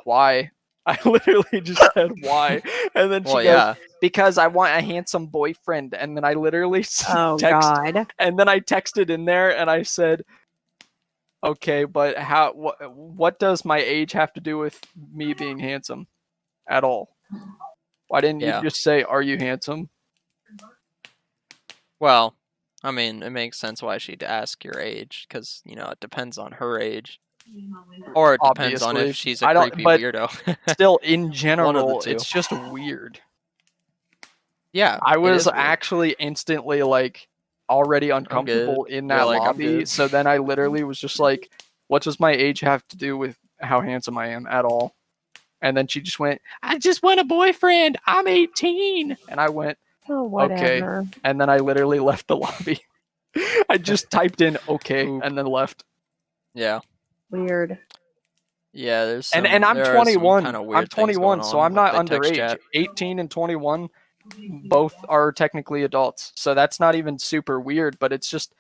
"Why?" I literally just said, "Why?" And then she Well, goes, yeah, "Because I want a handsome boyfriend." And then I literally Oh God. and then I texted in there and I said, "Okay, but what does my age have to do with me being handsome at all? Why didn't Yeah. you just say, 'Are you handsome?'" well, I mean, it makes sense why she'd ask your age, because, it depends on her age. Or it depends on Obviously. if she's a I don't- creepy but weirdo. Still, in general, two. it's just weird. Yeah, I it was is weird. actually instantly like already uncomfortable in You're that like, "I'm lobby. good." So then I literally was just like, what does my age have to do with how handsome I am at all? And then she just went, I just want a boyfriend. I'm 18. And I went, Oh, okay. whatever. And then I literally left the lobby. I just typed in okay Oop. and then left. Yeah. Weird. Yeah, there's some, And I'm there are 21. Some kind of weird I'm 21, so I'm not underage. Chat. 18 and 21 both are technically adults. So that's not even super weird, but it's just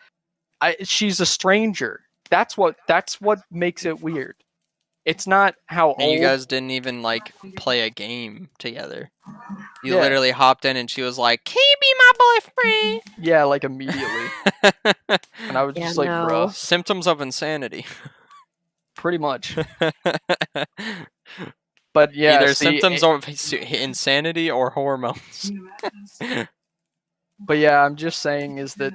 she's a stranger. That's what makes it weird. It's not how And old you guys didn't even like play a game together. You Yeah. literally hopped in and she was like, "Can you be my boyfriend?" Yeah, like immediately. And I was Yeah, just like, no. bruh, Symptoms of insanity. pretty much. But yeah, Either see, symptoms of insanity or hormones. but yeah, I'm just saying is that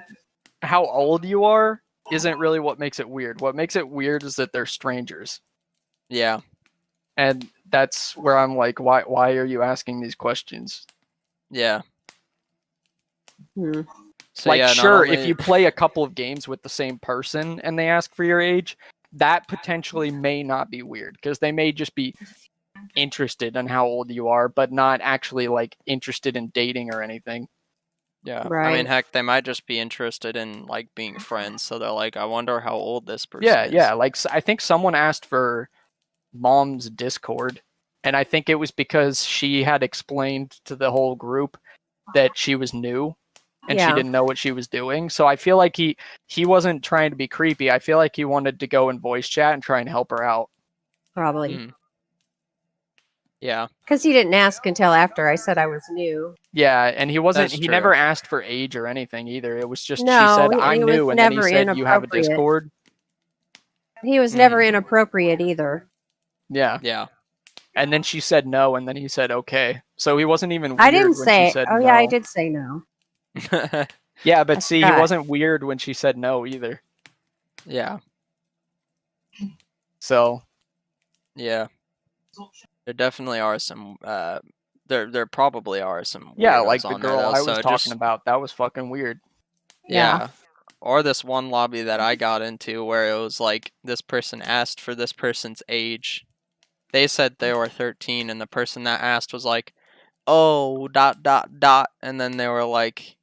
how old you are isn't really what makes it weird. What makes it weird is that they're strangers. Yeah. And that's where I'm like, why are you asking these questions? Yeah. Hmm. So like, yeah, sure, not only... if you play a couple of games with the same person and they ask for your age, that potentially may not be weird because they may just be interested in how old you are, but not actually like interested in dating or anything. Yeah. I mean, Right. heck, they might just be interested in like being friends. So they're like, I wonder how old this person is. Yeah. Like, I think someone asked for Mom's Discord, and I think it was because she had explained to the whole group that she was new and she Yeah. didn't know what she was doing. So I feel like he wasn't trying to be creepy. I feel like he wanted to go in voice chat and try and help her out. Probably. Mm. Yeah. Because he didn't ask until after I said I was new. Yeah, and he wasn't. That's He true. never asked for age or anything either. It was just she No, said he I'm was new, and then he never said you have a inappropriate. Discord. He was never inappropriate either. Yeah, Yeah. and then she said no, and then he said okay. So he wasn't even weird I didn't when say. she said Oh no. yeah, I did say no. Yeah, but I see, he forgot. wasn't weird when she said no either. Yeah. So Yeah. There definitely are some there probably are some yeah, weirdos like the on there, girl though, I was so talking just, about, that was fucking weird. yeah. Or this one lobby that I got into where it was like this person asked for this person's age. They said they were 13 and the person that asked was like, "Oh, ... and then they were like,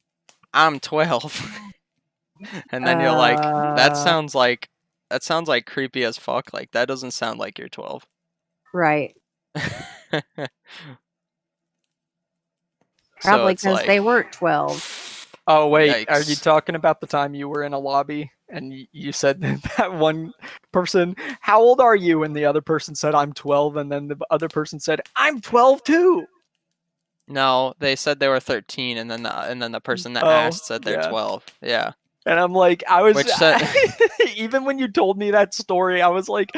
"I'm 12." And then you're like, that sounds like creepy as fuck. Like that doesn't sound like you're 12. Right. So Probably it's because like, they weren't 12. Oh wait, are you yikes. talking about the time you were in a lobby and you said that one person, "How old are you?" and the other person said, "I'm 12," and then the other person said, "I'm 12 too." No, they said they were 13, and then the person that Oh, asked said they're yeah. 12. Yeah. And I'm like, I was Which said- even when you told me that story, I was like,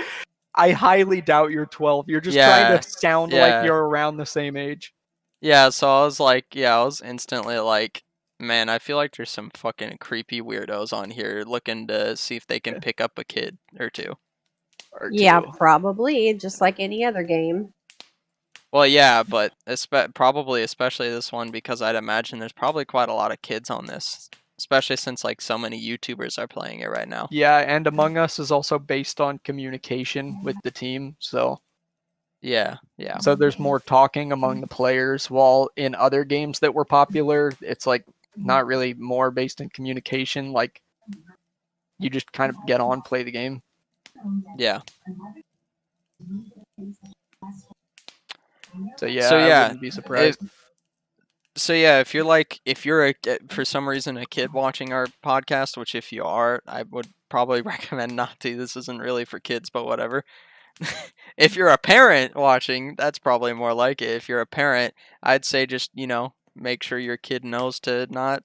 I highly doubt you're 12. You're just trying Yeah, to sound yeah. like you're around the same age. Yeah, so I was like, I was instantly like, man, I feel like there's some fucking creepy weirdos on here looking to see if they can pick up a kid or two. Yeah, probably. Just like any other game. Well, yeah, but probably especially this one, because I'd imagine there's probably quite a lot of kids on this, especially since like so many YouTubers are playing it right now. Yeah, and Among Us is also based on communication with the team, so Yeah. so there's more talking among the players, while in other games that were popular, it's like not really more based in communication, like you just kind of get on, play the game. Yeah. So yeah, So, I yeah, wouldn't be surprised. So yeah, if you're for some reason a kid watching our podcast, which if you are, I would probably recommend not to. This isn't really for kids, but whatever. If you're a parent watching, that's probably more like it. If you're a parent, I'd say just, make sure your kid knows to not,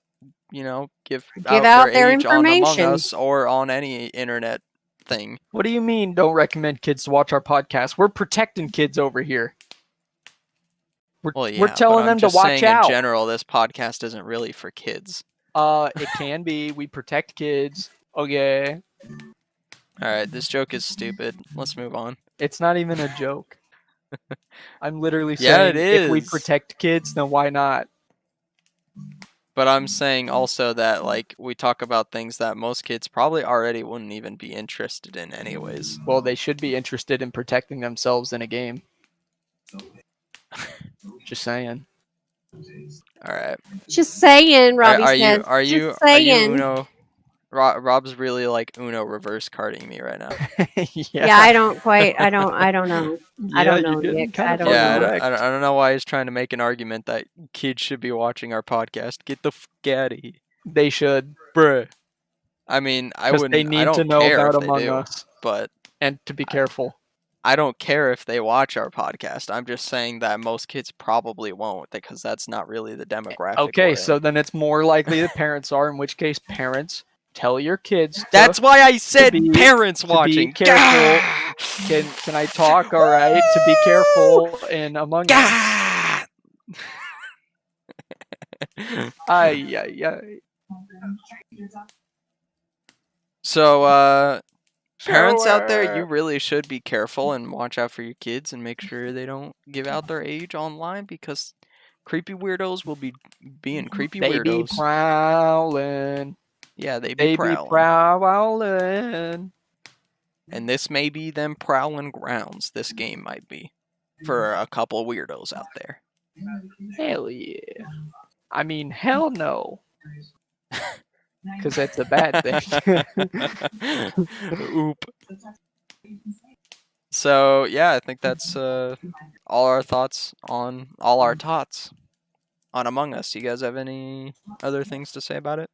give out their age on Among information. Us or on any internet thing. What do you mean don't recommend kids to watch our podcast? We're protecting kids over here. Well, yeah, we're telling but I'm them to just watch saying out. in general, this podcast isn't really for kids. It can be. We protect kids. Okay. Alright, this joke is stupid. Let's move on. It's not even a joke. I'm literally Yeah, saying it if we is. protect kids, then why not? But I'm saying also that, like, we talk about things that most kids probably already wouldn't even be interested in anyways. Well, they should be interested in protecting themselves in a game. Just saying. All right. Just saying, Robbie Are you says. are you Just are you saying. Uno? Rob's really like Uno reverse carding me right now. Yeah, I don't quite. I don't know. I Yeah, don't know, you're getting Nick. kind I of don't fucking Yeah, know. wrecked. I don't know why he's trying to make an argument that kids should be watching our podcast. Get the fuck out of here, They should, bruh. I mean, I because they wouldn't. I need to don't know care about if they Among do, Us but and to be I- careful. I don't care if they watch our podcast. I'm just saying that most kids probably won't because that's not really the demographic. Okay, we're so in. then it's more likely the parents are. In which case, parents tell your kids. That's why I said be- parents to be watching. careful. Gah! Can I talk? All right, to be careful in Among Us. Gah! Ay, ay, ay. So, parents out there, Sure. you really should be careful and watch out for your kids and make sure they don't give out their age online because creepy weirdos will be being creepy They be weirdos. prowling. Yeah, they be They be prowling. prowling. And this may be them prowling grounds. This game might be for a couple weirdos out there. Hell yeah. I mean, hell no. Because that's a bad thing. Oop. So yeah, I think that's all our thoughts on all our tots on Among Us. You guys have any other things to say about it?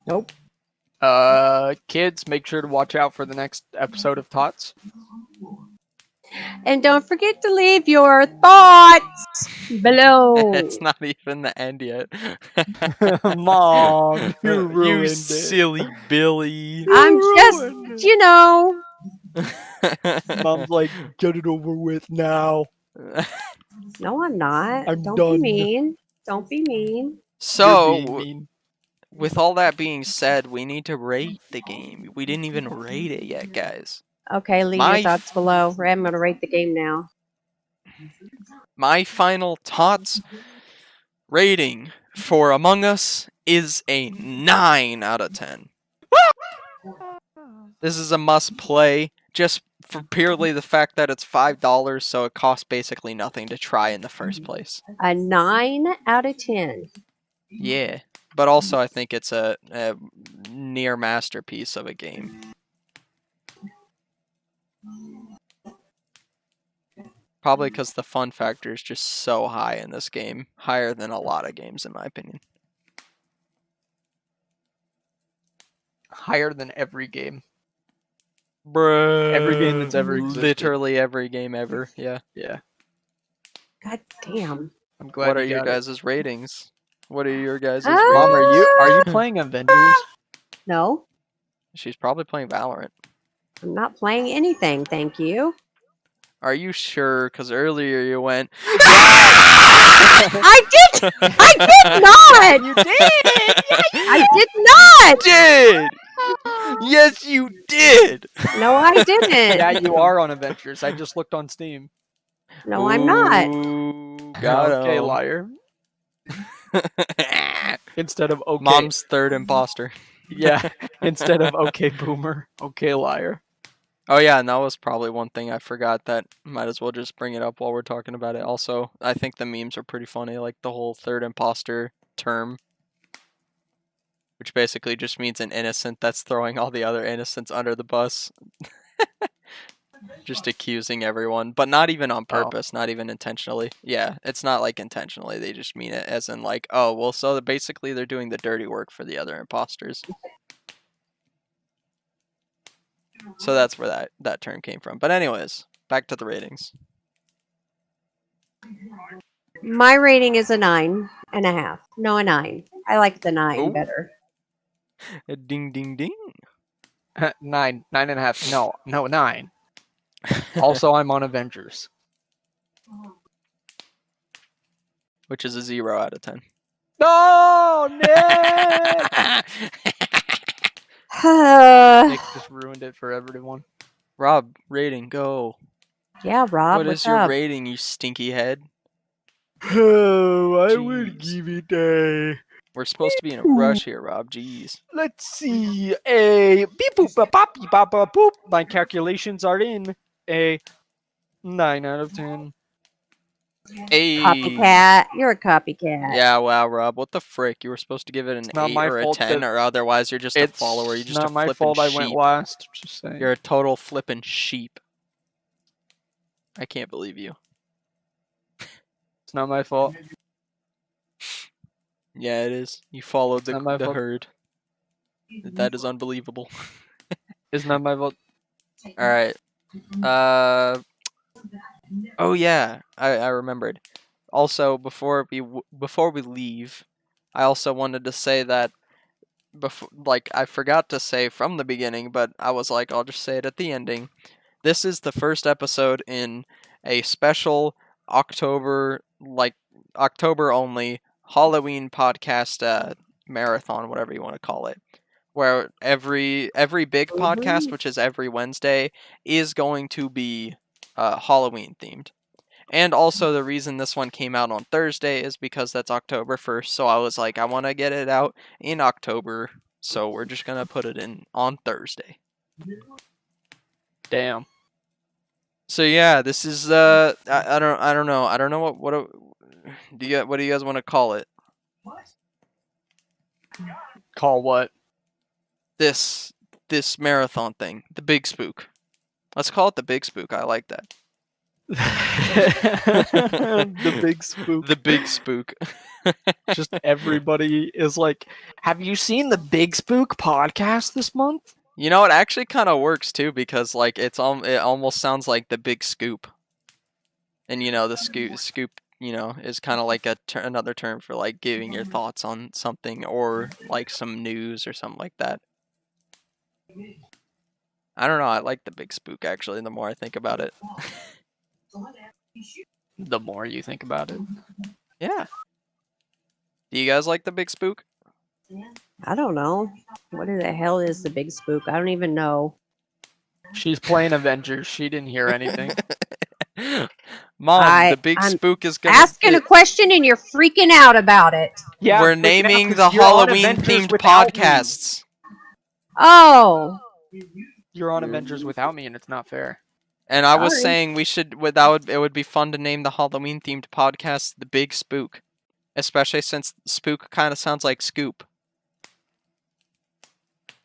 Nope. Kids, make sure to watch out for the next episode of Tots. And don't forget to leave your thoughts below. It's not even the end yet. Mom, you You ruined it. silly Billy. I'm just, you know. Mom's like, get it over with now. No, I'm not. I'm Don't done. be mean. Don't be mean. You're So, being mean. with all that being said, we need to rate the game. We didn't even rate it yet, guys. Okay, leave My your thoughts below. I'm going to rate the game now. My final tots rating for Among Us is a 9 out of 10. This is a must play just for purely the fact that it's $5, so it costs basically nothing to try in the first place. A 9 out of 10. Yeah, but also I think it's a near masterpiece of a game. Probably because the fun factor is just so high in this game. Higher than a lot of games, in my opinion. Higher than every game. Bruh. Every game that's ever existed. Literally every game ever, yeah. Yeah. God damn. I'm glad What are you your got it. guys' ratings? What are your guys' Ah! ratings? Mom, are you playing Avengers? No, She's probably playing Valorant. I'm not playing anything, thank you. Are you sure? Because earlier you went. I did not! You did! I did not! Did! Yes, you did! No, I didn't. Yeah, you are on Avengers. I just looked on Steam. No, I'm not. Ooh, got Okay, him. liar. Instead of okay. Mom's third imposter. Yeah. Instead of okay, boomer. Okay, liar. Oh yeah, and that was probably one thing I forgot that might as well just bring it up while we're talking about it. Also, I think the memes are pretty funny, like the whole third imposter term. Which basically just means an innocent that's throwing all the other innocents under the bus. Just accusing everyone, but not even on purpose, not even intentionally. Yeah, it's not like intentionally, they just mean it as in like, oh, well, so basically they're doing the dirty work for the other imposters. So that's where that term came from. But anyways, back to the ratings. My rating is a 9.5. No, a 9. I like the 9 Ooh. better. Ding, ding, ding. 9.5. No, 9. Also, I'm on Avengers. Which is a 0 out of 10. No, Nick! Nick just ruined it for everyone. Rob, rating, go. Yeah, Rob, What what's is your up? rating, you stinky head? Oh, I would Jeez. give it a... We're supposed to be in a rush here, Rob. Jeez. Let's see. A beep boop ba pop beep ba boop. My calculations are in a 9 out of 10. Hey. Copycat. You're a copycat. Yeah, wow, Rob. What the frick? You were supposed to give it an not 8 my or a fault 10, that or otherwise you're just a It's follower. You're just not a my flippin' fault I sheep. went last. Just saying. You're a total flippin' sheep. I can't believe you. It's not my fault. Yeah, it is. You followed Not my the fault. herd. That is unbelievable. It's not my fault. Alright. Oh yeah, I remembered. Also, before we leave, I also wanted to say that I forgot to say from the beginning, but I was like, I'll just say it at the ending. This is the first episode in a special October only Halloween podcast marathon, whatever you want to call it, where every big podcast, which is every Wednesday, is going to be Halloween themed. And also, the reason this one came out on Thursday is because that's October 1st. So I was like, I want to get it out in October. So we're just going to put it in on Thursday. Damn. So yeah, this is I don't know. I don't know what do you guys want to call it? Call what? This marathon thing, the Big Spook. Let's call it the Big Spook. I like that. The big spook. The Big Spook. Just everybody is like, have you seen the Big Spook podcast this month? You know, it actually kind of works too, because like it almost sounds like the Big Scoop. And you know, the scoop, you know, is kind of like another term for like giving your thoughts on something, or like some news or something like that. I don't know, I like the Big Spook actually, the more I think about it. The more you think about it. Yeah. Do you guys like the Big Spook? I don't know. What the hell is the big spook? I don't even know. She's playing Avengers. She didn't hear anything. Mom, the Big I'm Spook is gonna asking a question and you're freaking out about it. Yeah, we're freaking out naming 'cause the you're on Halloween Avengers themed without me. podcasts. Oh. You're on Avengers without me, and it's not fair. And I was Sorry. saying it would be fun to name the Halloween themed podcast the Big Spook. Especially since spook kind of sounds like scoop.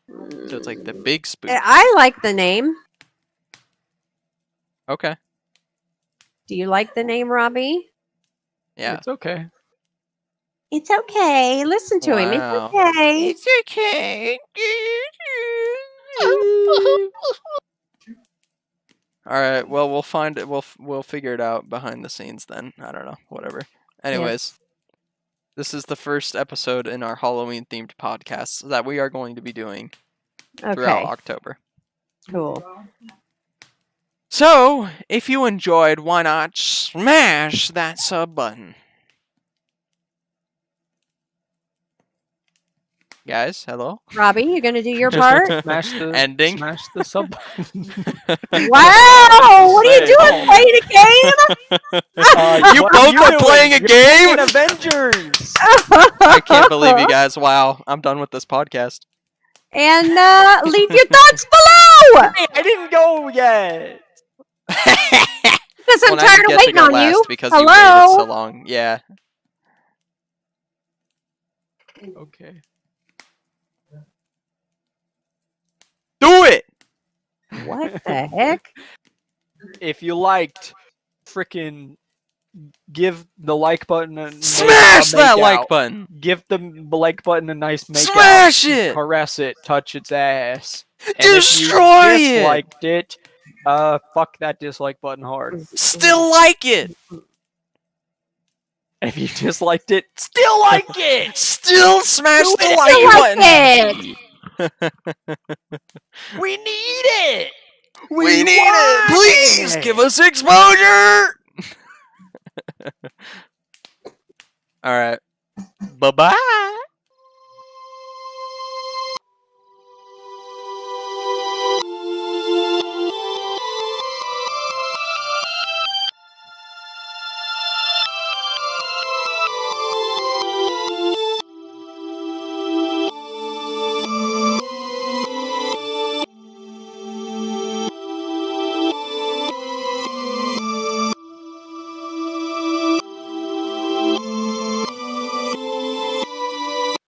So it's like the Big Spook. I like the name. Okay. Do you like the name, Robbie? Yeah. It's okay. It's okay. Listen to him. Wow. It's okay. okay. All right. Well, we'll find it. We'll figure it out behind the scenes then. I don't know. Whatever. Anyways, this is the first episode in our Halloween themed podcast that we are going to be doing throughout Okay. October. Cool. So, if you enjoyed, why not smash that sub button? Guys, hello? Robbie, you gonna do your part? Smash the Ending. Smash the sub button. Wow! What are you Say. doing? Playing a game? You What both are doing? playing a You're game? playing Avengers. I can't believe you guys. Wow, I'm done with this podcast. And leave your thoughts below. Hey, I didn't go yet. Because I'm Well, now you tired of get to waiting go on last you. because you Hello. waited so long. Yeah. Okay. Do it! What the heck? If you liked, frickin' give the like button a Smash that like make-out. button! Give the like button a nice make Smash it! Caress it, touch its ass. And Destroy if you it! disliked it, fuck that dislike button hard. Still like it! And if you disliked it, still like it! Still smash Do the it! like Like button! We need it! We need want it! Please give us exposure! Alright. Bye-bye!